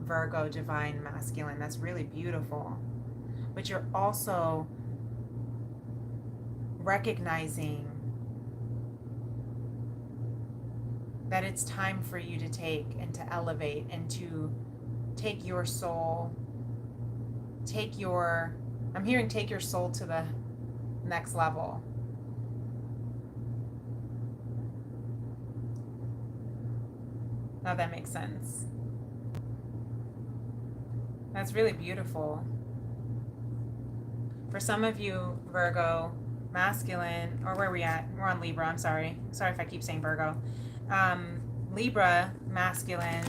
A: Virgo Divine Masculine. That's really beautiful. But you're also recognizing that it's time for you to take and to elevate and to take your soul I'm hearing take your soul to the next level. Now that makes sense. That's really beautiful. For some of you, Virgo, masculine, or where are we at? We're on Libra, I'm sorry. Sorry if I keep saying Virgo. Libra, masculine.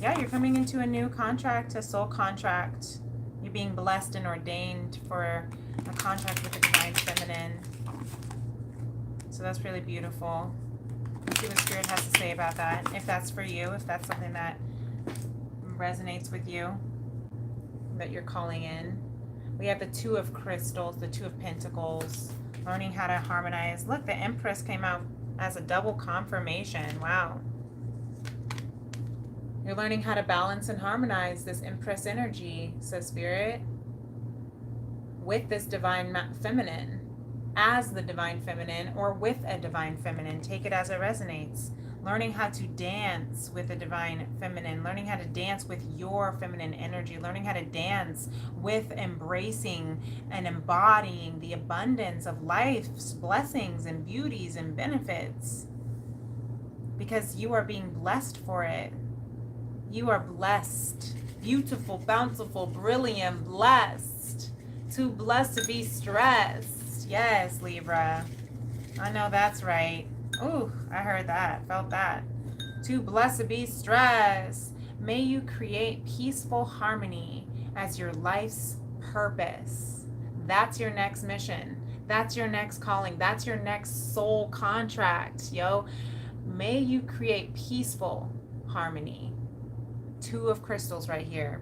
A: Yeah, you're coming into a new contract, a soul contract. You're being blessed and ordained for a contract with the divine feminine. So that's really beautiful. Let's see what Spirit has to say about that. If that's for you, if that's something that resonates with you, that you're calling in. We have the Two of Crystals, the Two of Pentacles, learning how to harmonize. Look, the Empress came out as a double confirmation. Wow. You're learning how to balance and harmonize this Empress energy, says Spirit, with this divine feminine, as the divine feminine, or with a divine feminine. Take it as it resonates. Learning how to dance with the divine feminine, learning how to dance with your feminine energy, learning how to dance with embracing and embodying the abundance of life's blessings and beauties and benefits, because you are being blessed for it. You are blessed, beautiful, bountiful, brilliant, blessed. Too blessed to be stressed. Yes, Libra. I know that's right. Ooh, I heard that, felt that. Too blessed to be stressed. May you create peaceful harmony as your life's purpose. That's your next mission. That's your next calling. That's your next soul contract, yo. May you create peaceful harmony. Two of Crystals right here.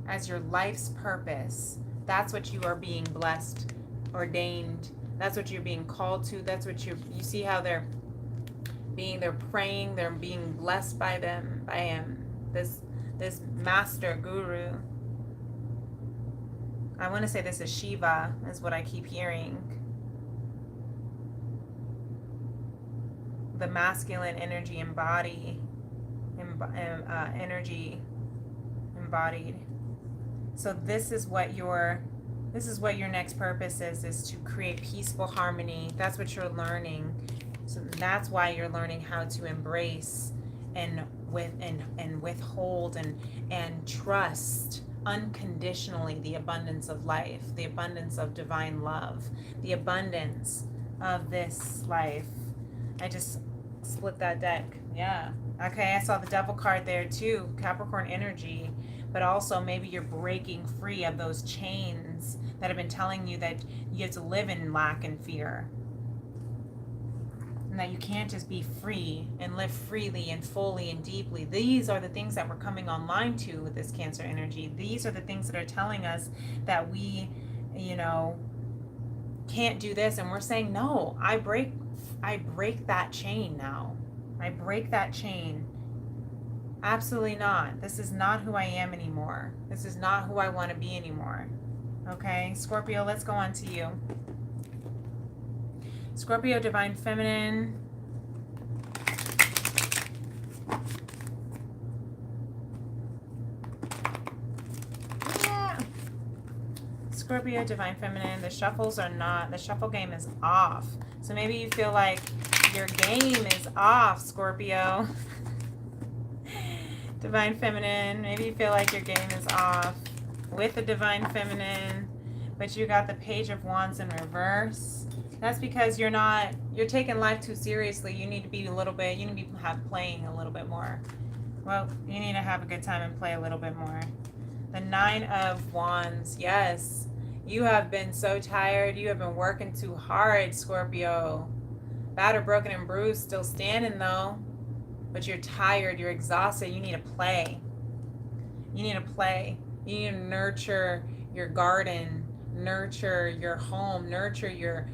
A: As your life's purpose. That's what you are being blessed, ordained. That's what you're being called to. That's what you see how they're praying, they're being blessed by them, by him, this master guru. I want to say this is Shiva, is what I keep hearing. The masculine energy energy embodied. So this is what your next purpose is to create peaceful harmony. That's what you're learning. So that's why you're learning how to embrace and withhold and trust unconditionally the abundance of life, the abundance of divine love, the abundance of this life. I just split that deck. Yeah. Okay, I saw the Devil card there too, Capricorn energy. But also maybe you're breaking free of those chains that have been telling you that you have to live in lack and fear. And that you can't just be free and live freely and fully and deeply. These are the things that we're coming online to with this Cancer energy. These are the things that are telling us that we, can't do this. And we're saying, no, I break that chain now. I break that chain. Absolutely not. This is not who I am anymore. This is not who I want to be anymore. Okay, Scorpio, let's go on to you. Scorpio, divine feminine. Yeah. Scorpio, divine feminine. The shuffle game is off. So maybe you feel like your game is off, Scorpio. Divine feminine, maybe you feel like your game is off with the divine feminine, but you got the Page of Wands in reverse. That's because you're taking life too seriously. You need to be playing a little bit more. Well, you need to have a good time and play a little bit more. The Nine of Wands, yes. You have been so tired. You have been working too hard, Scorpio. Battered, broken, and bruised, still standing though. But you're tired, you're exhausted, you need to play. You need to play. You need to nurture your garden, nurture your home, nurture your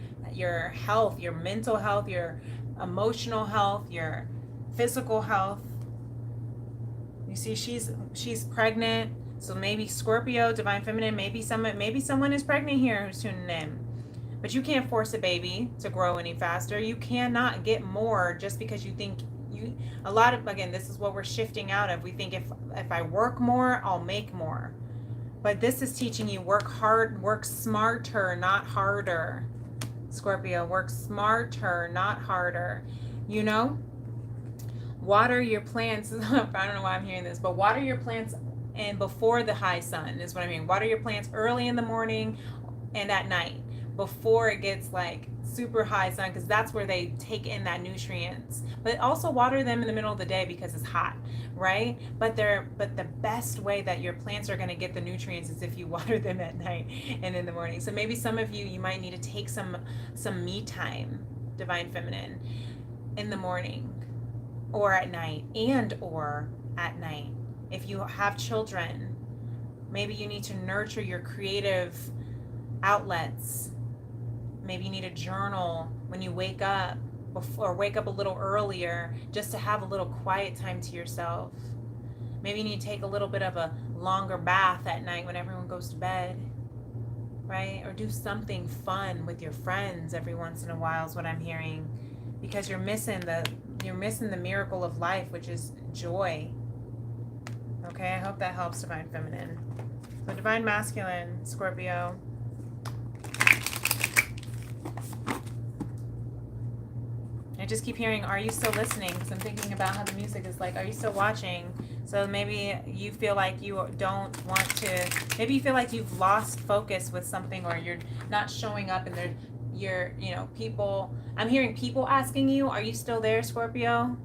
A: health, your mental health, your emotional health, your physical health. You see, she's pregnant. So maybe Scorpio, divine feminine, maybe someone is pregnant here who's tuning in. But you can't force a baby to grow any faster. You cannot get more just because you think A lot of, again, this is what we're shifting out of. We think if I work more, I'll make more. But this is teaching you work hard, work smarter, not harder. Scorpio, work smarter, not harder. You know, water your plants. I don't know why I'm hearing this, but water your plants and before the high sun is what I mean. Water your plants early in the morning and at night before it gets like super high sun, because that's where they take in that nutrients. But also water them in the middle of the day because it's hot, right? But the best way that your plants are going to get the nutrients is if you water them at night and in the morning. So maybe some of you might need to take some me time, divine feminine, in the morning or at night, and or at night. If you have children, maybe you need to nurture your creative outlets. Maybe you need a journal when you wake up, or wake up a little earlier, just to have a little quiet time to yourself. Maybe you need to take a little bit of a longer bath at night when everyone goes to bed, right? Or do something fun with your friends every once in a while is what I'm hearing, because you're missing the miracle of life, which is joy. Okay, I hope that helps, divine feminine. So divine masculine, Scorpio. I just keep hearing, are you still listening? Because I'm thinking about how the music is like, are you still watching? So maybe you feel like you don't want to, maybe you feel like you've lost focus with something, or you're not showing up, and you're, people, I'm hearing people asking you, are you still there, Scorpio?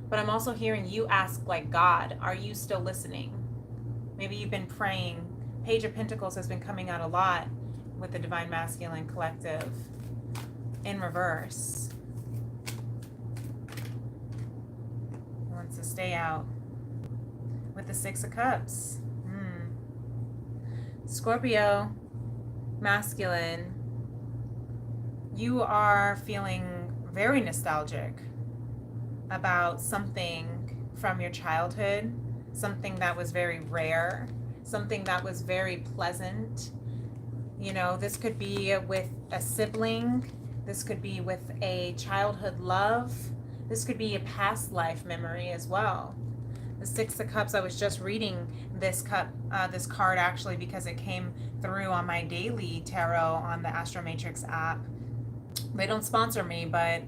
A: But I'm also hearing you ask, like, God, are you still listening? Maybe you've been praying. Page of Pentacles has been coming out a lot with the divine masculine collective in reverse. Wants to stay out with the Six of Cups. Scorpio masculine, you are feeling very nostalgic about something from your childhood, something that was very rare, something that was very pleasant. This could be with a sibling, this could be with a childhood love, this could be a past life memory as well. The Six of Cups, I was just reading this card actually, because it came through on my daily tarot on the Astro Matrix app. They don't sponsor me, but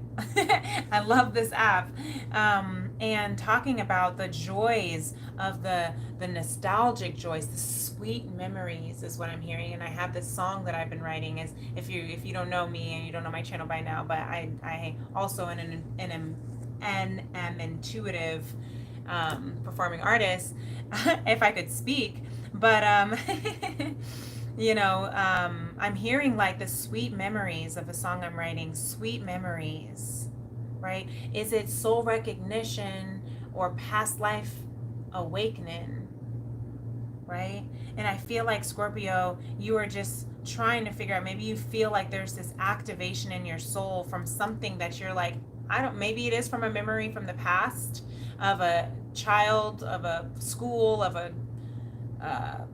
A: I love this app. And talking about the joys of the nostalgic joys, the sweet memories is what I'm hearing. And I have this song that I've been writing. Is if you don't know me and you don't know my channel by now, but I also am an intuitive performing artist, if I could speak. But I'm hearing like the sweet memories of the song I'm writing, sweet memories, right? Is it soul recognition or past life awakening, right? And I feel like, Scorpio, you are just trying to figure out, maybe you feel like there's this activation in your soul from something that you're like, maybe it is from a memory from the past of a child, of a school, of a, a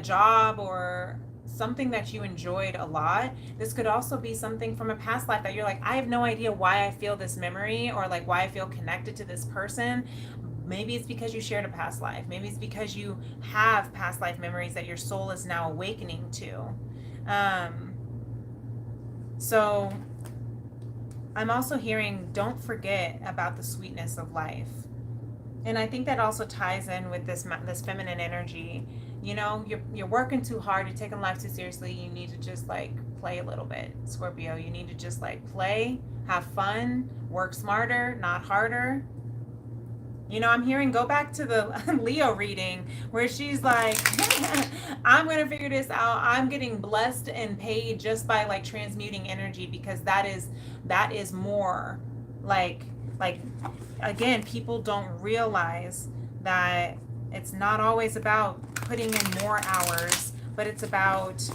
A: job, or something that you enjoyed a lot. This could also be something from a past life that you're like, I have no idea why I feel this memory, or like why I feel connected to this person. Maybe it's because you shared a past life. Maybe it's because you have past life memories that your soul is now awakening to. So I'm also hearing, don't forget about the sweetness of life. And I think that also ties in with this feminine energy. You're working too hard, you're taking life too seriously. You need to just like play a little bit, Scorpio. You need to just like play, have fun, work smarter, not harder. I'm hearing, go back to the Leo reading where she's like, I'm going to figure this out. I'm getting blessed and paid just by like transmuting energy, because that is more like again, people don't realize that it's not always about putting in more hours, but it's about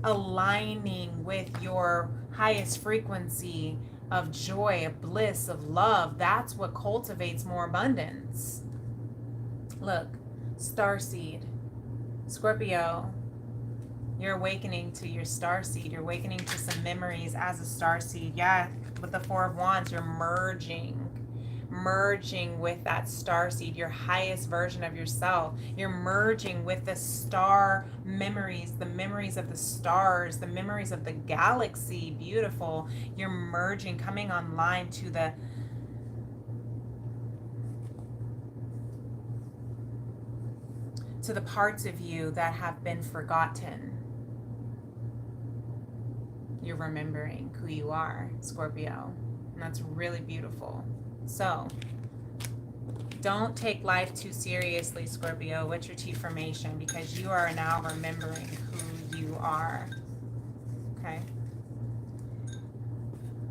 A: aligning with your highest frequency of joy, of bliss, of love. That's what cultivates more abundance. Look, starseed, Scorpio, you're awakening to your starseed. You're awakening to some memories as a starseed. Yeah, with the Four of Wands, you're merging merging with that star seed, your highest version of yourself. You're merging with the star memories, the memories of the stars, the memories of the galaxy. Beautiful. You're merging, coming online to the parts of you that have been forgotten. You're remembering who you are, Scorpio. And that's really beautiful. So, don't take life too seriously, Scorpio. What's your T formation? Because you are now remembering who you are. Okay?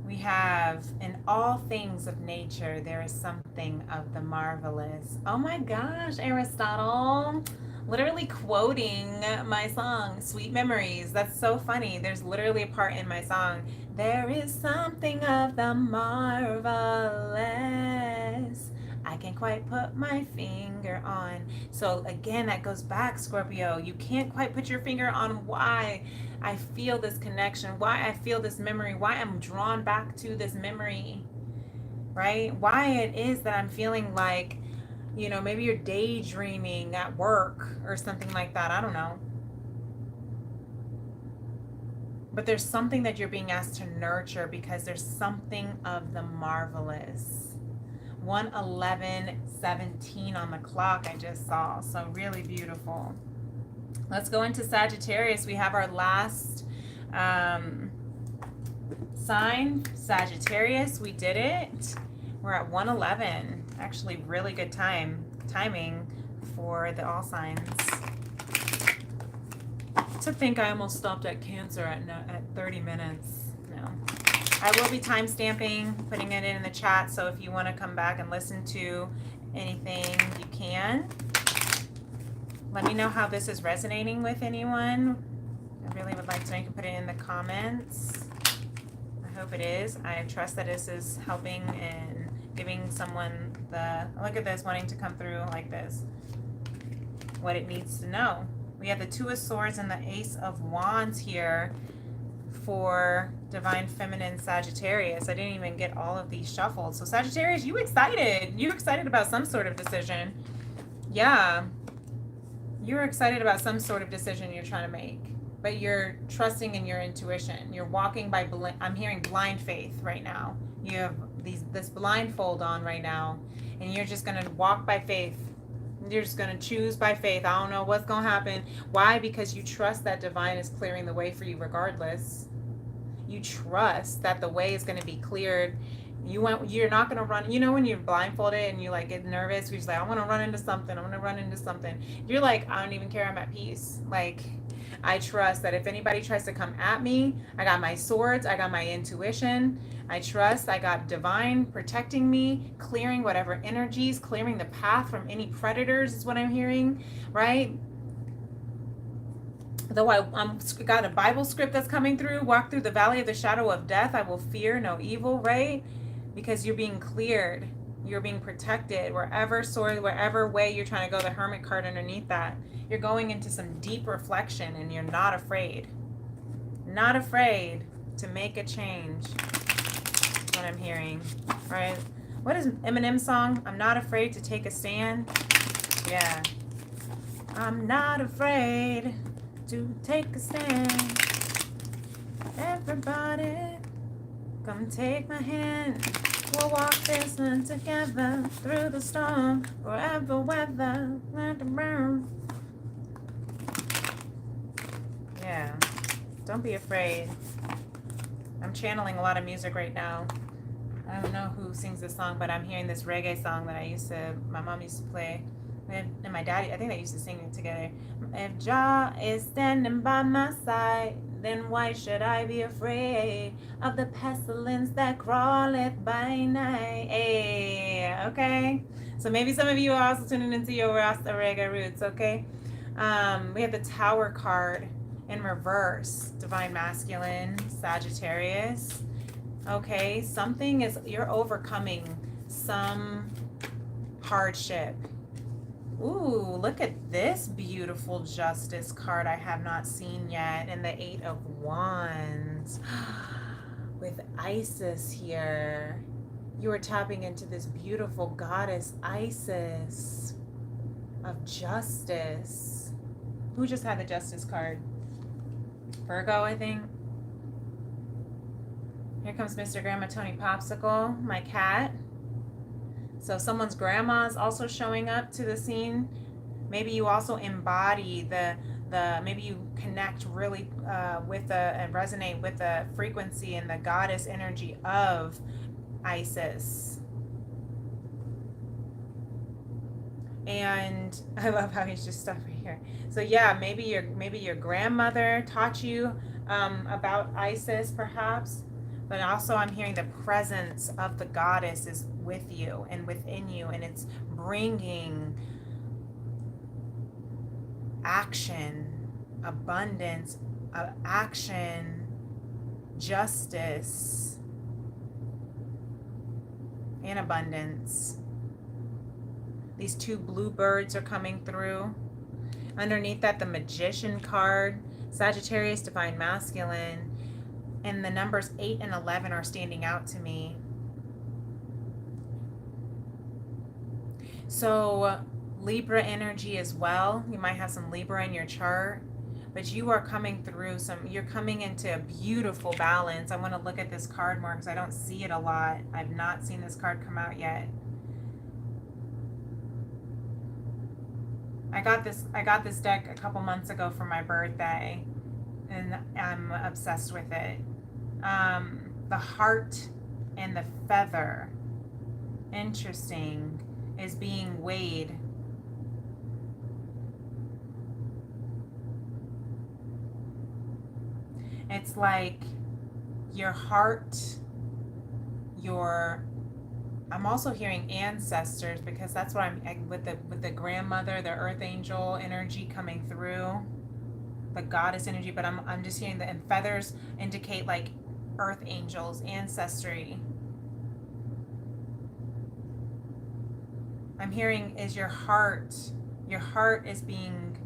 A: We have, in all things of nature, there is something of the marvelous. Oh my gosh, Aristotle. Literally quoting my song, Sweet Memories. That's so funny. There's literally a part in my song. There is something of the marvelous. I can't quite put my finger on. So again, that goes back, Scorpio. You can't quite put your finger on why I feel this connection, why I feel this memory, why I'm drawn back to this memory, right? Why it is that I'm feeling like, you know, maybe you're daydreaming at work or something like that. I don't know. But there's something that you're being asked to nurture because there's something of the marvelous. 1:11:17 on the clock I just saw. So really beautiful. Let's go into Sagittarius. We have our last sign, Sagittarius. We did it. We're at 1:11. Actually, really good timing for the all signs. To think I almost stopped at Cancer at 30 minutes. No. I will be time stamping, putting it in the chat, so if you want to come back and listen to anything, you can. Let me know how this is resonating with anyone. I really would like to know. You can put it in the comments. I hope it is. I trust that this is helping and giving someone the, look at this, wanting to come through like this, what it needs to know. We have the Two of Swords and the Ace of Wands here for Divine Feminine Sagittarius. I didn't even get all of these shuffled. So Sagittarius, you excited. You excited about some sort of decision. Yeah. You're excited about some sort of decision you're trying to make. But you're trusting in your intuition. You're walking by, I'm hearing blind faith right now. You have this blindfold on right now. And you're just going to walk by faith. You're just going to choose by faith. I don't know what's going to happen. Why? Because you trust that divine is clearing the way for you regardless. You trust that the way is going to be cleared. You're not going to run. You know when you're blindfolded and you like get nervous, you're just like, I want to run into something. I want to run into something. You're like, I don't even care. I'm at peace. Like, I trust that if anybody tries to come at me, I got my swords. I got my intuition. I trust I got divine protecting me, clearing whatever energies, clearing the path from any predators is what I'm hearing, right? Though I'm got a Bible script that's coming through, walk through the valley of the shadow of death, I will fear no evil, right? Because you're being cleared. You're being protected. Wherever way you're trying to go, the Hermit card underneath that. You're going into some deep reflection and you're not afraid. Not afraid to make a change. That's what I'm hearing, right? What is Eminem's song? I'm not afraid to take a stand. Yeah. I'm not afraid to take a stand. Everybody, come take my hand. We'll walk this one together through the storm, forever weather, let it burn. Yeah, don't be afraid. I'm channeling a lot of music right now. I don't know who sings this song, but I'm hearing this reggae song that my mom used to play. And my daddy, I think they used to sing it together. If Jah is standing by my side, then why should I be afraid of the pestilence that crawleth by night? Hey, okay? So maybe some of you are also tuning into your Rasta reggae roots, okay? We have the Tower card in reverse. Divine Masculine, Sagittarius. Okay, you're overcoming some hardship. Ooh, look at this beautiful Justice card I have not seen yet. And the Eight of Wands with Isis here. You are tapping into this beautiful goddess Isis of justice. Who just had the justice card? Virgo, I think. Here comes Mr. Grandma Tony Popsicle, my cat. So someone's grandma is also showing up to the scene. Maybe you also embody maybe you connect really and resonate with the frequency and the goddess energy of Isis. And I love how he's just stuck right here. So yeah, maybe your grandmother taught you about Isis, perhaps. But also I'm hearing the presence of the goddess is with you and within you, and it's bringing action, abundance, action, justice, and abundance. These two blue birds are coming through. Underneath that, the Magician card, Sagittarius, Divine Masculine, and the numbers 8 and 11 are standing out to me. So Libra energy as well. You might have some Libra in your chart, but you are coming through you're coming into a beautiful balance. I want to look at this card more because I don't see it a lot. I've not seen this card come out yet. I got this deck a couple months ago for my birthday, and I'm obsessed with it. The heart and the feather, interesting, is being weighed. It's like your heart, I'm also hearing ancestors, because that's what I'm with the grandmother, the earth angel energy coming through, the goddess energy. But I'm just hearing and feathers indicate like earth angels, ancestry. I'm hearing is your heart is being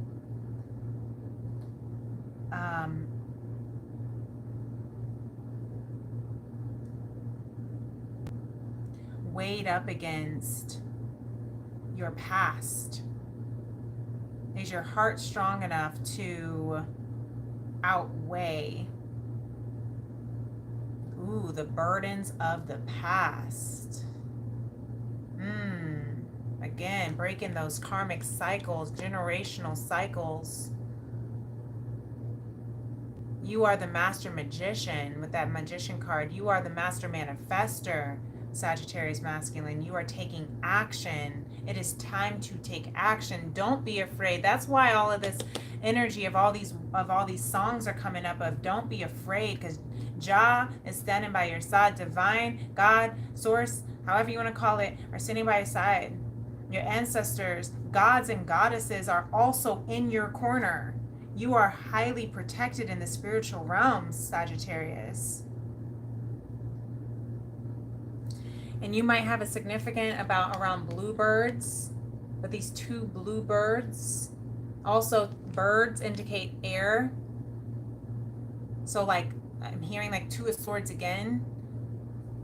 A: weighed up against your past. Is your heart strong enough to outweigh the burdens of the past? Again, breaking those karmic cycles, generational cycles. You are the master magician with that Magician card. You are the master manifester, Sagittarius masculine. You are taking action. It is time to take action. Don't be afraid. That's why all of this energy of all these songs are coming up of don't be afraid, because Jah is standing by your side. Divine, God, source, however you want to call it, are sitting by your side. Your ancestors, gods and goddesses, are also in your corner. You are highly protected in the spiritual realms, Sagittarius. And you might have a significant around bluebirds, but these two bluebirds, also birds indicate air. So like I'm hearing like Two of Swords again.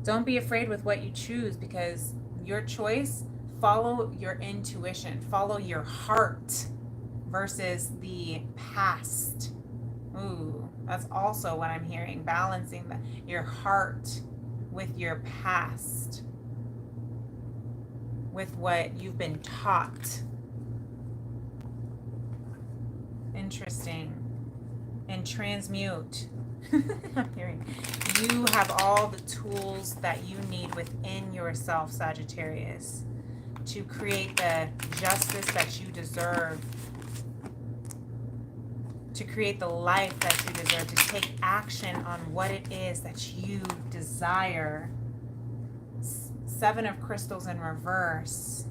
A: Don't be afraid with what you choose, because your choice, follow your intuition, follow your heart versus the past. That's also what I'm hearing, balancing your heart with your past, with what you've been taught. Interesting. And transmute. I'm hearing you have all the tools that you need within yourself, Sagittarius, to create the justice that you deserve, to create the life that you deserve, to take action on what it is that you desire. Seven of Crystals in reverse.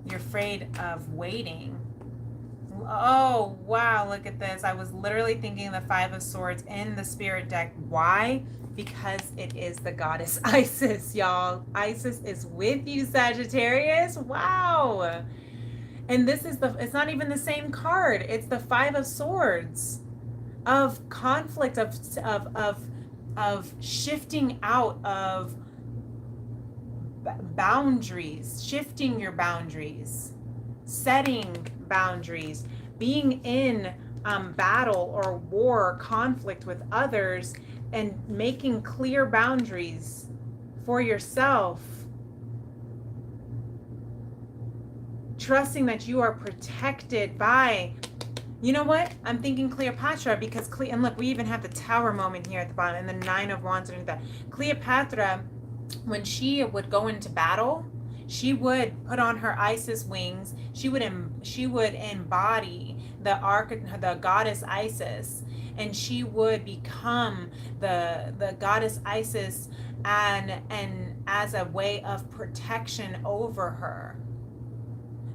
A: You're afraid of waiting. Oh, wow, look at this. I was literally thinking the Five of Swords in the Spirit deck. Why? Because it is the goddess Isis, y'all. Isis is with you, Sagittarius. Wow. And this is it's not even the same card. It's the Five of Swords, of conflict, of of shifting out of boundaries, shifting your boundaries, setting boundaries, being in battle or war, conflict with others, and making clear boundaries for yourself, trusting that you are protected by, you know what? I'm thinking Cleopatra, because and look, we even have the Tower moment here at the bottom and the Nine of Wands underneath that. Cleopatra, when she would go into battle, she would put on her Isis wings. She would embody the goddess Isis, and she would become the goddess Isis, and as a way of protection over her.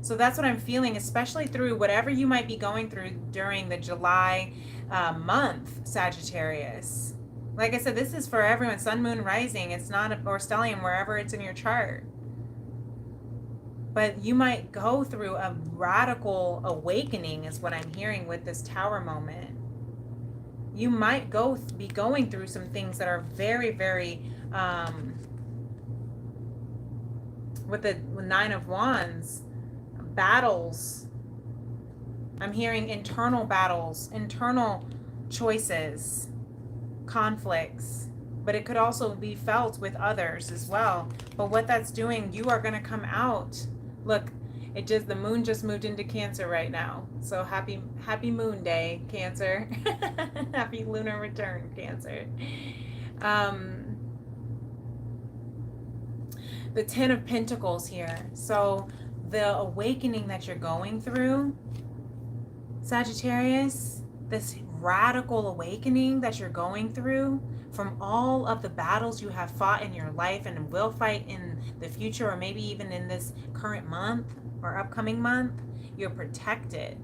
A: So that's what I'm feeling, especially through whatever you might be going through during the July month, Sagittarius. Like I said, this is for everyone. Sun, moon, rising. It's not or stellium, wherever it's in your chart. But you might go through a radical awakening, is what I'm hearing with this Tower moment. You might be going through some things that are very, very, with the Nine of Wands, battles. I'm hearing internal battles, internal choices, conflicts, but it could also be felt with others as well. But what that's doing, you are going to come out. Look, the moon just moved into Cancer right now. So happy moon day, Cancer. Happy lunar return, Cancer. The Ten of Pentacles here. So the awakening that you're going through, Sagittarius, this radical awakening that you're going through from all of the battles you have fought in your life and will fight in the future, or maybe even in this current month or upcoming month, you're protected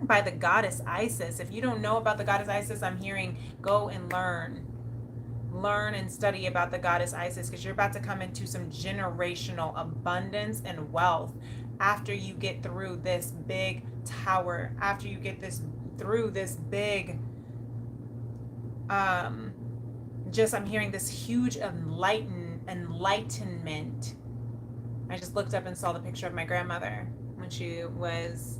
A: by the goddess Isis. If you don't know about the goddess Isis, I'm hearing go and learn and study about the goddess Isis, because you're about to come into some generational abundance and wealth after you get through this big tower, after you get through this big I'm hearing this huge enlightenment. I just looked up and saw the picture of my grandmother when she was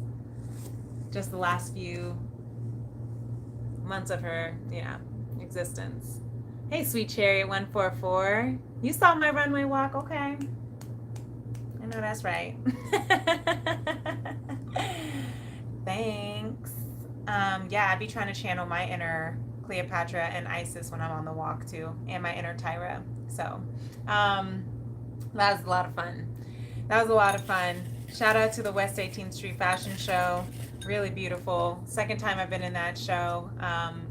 A: just the last few months of her existence. Hey, Sweet Chariot 144. You saw my runway walk? Okay. I know that's right. Thanks. I'd be trying to channel my inner Cleopatra and Isis when I'm on the walk too, and my inner Tyra. So, that was a lot of fun. Shout out to the West 18th Street Fashion Show. Really beautiful. Second time I've been in that show.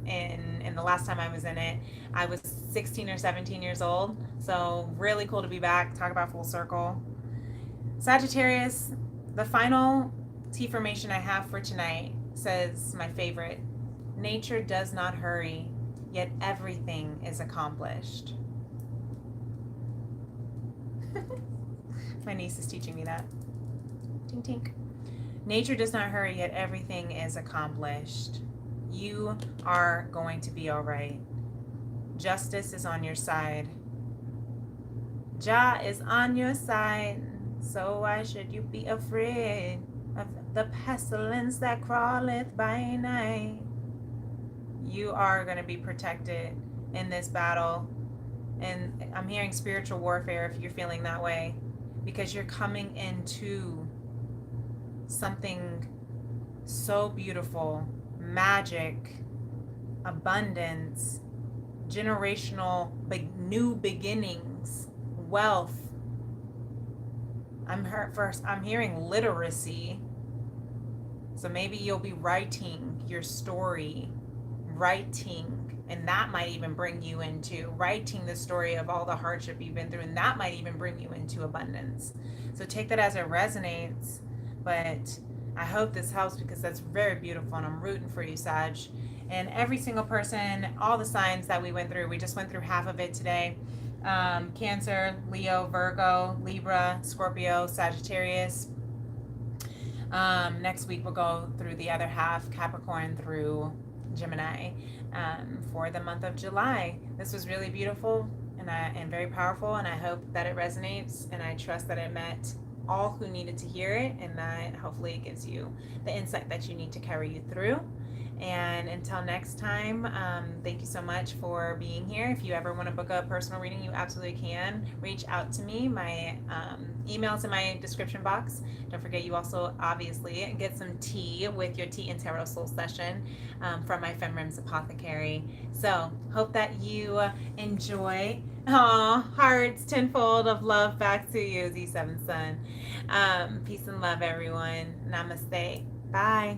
A: And the last time I was in it, I was 16 or 17 years old. So really cool to be back. Talk about full circle. Sagittarius, the final T formation I have for tonight says my favorite. Nature does not hurry, yet everything is accomplished. My niece is teaching me that. Tink tink. Nature does not hurry, yet everything is accomplished. You are going to be all right. Justice is on your side. Jah is on your side. So why should you be afraid of the pestilence that crawleth by night? You are going to be protected in this battle. And I'm hearing spiritual warfare if you're feeling that way, because you're coming into something so beautiful, magic, abundance, generational, new beginnings, wealth. I'm hearing literacy. So maybe you'll be writing your story, and that might even bring you into writing the story of all the hardship you've been through, and that might even bring you into abundance. So take that as it resonates. But I hope this helps, because that's very beautiful, and I'm rooting for you, Sag. And every single person, all the signs that we went through, we just went through half of it today. Cancer, Leo, Virgo, Libra, Scorpio, Sagittarius. Next week we'll go through the other half, Capricorn through Gemini, for the month of July. This was really beautiful and very powerful, and I hope that it resonates, and I trust that it met all who needed to hear it, and that hopefully it gives you the insight that you need to carry you through. And until next time, thank you so much for being here. If you ever want to book a personal reading, you absolutely can reach out to me. My email's in my description box. Don't forget, you also obviously get some tea with your Tea and Tarot Soul session from my FemRems Apothecary. So hope that you enjoy. Aw, hearts tenfold of love back to you, Z7 Sun. Peace and love, everyone. Namaste. Bye.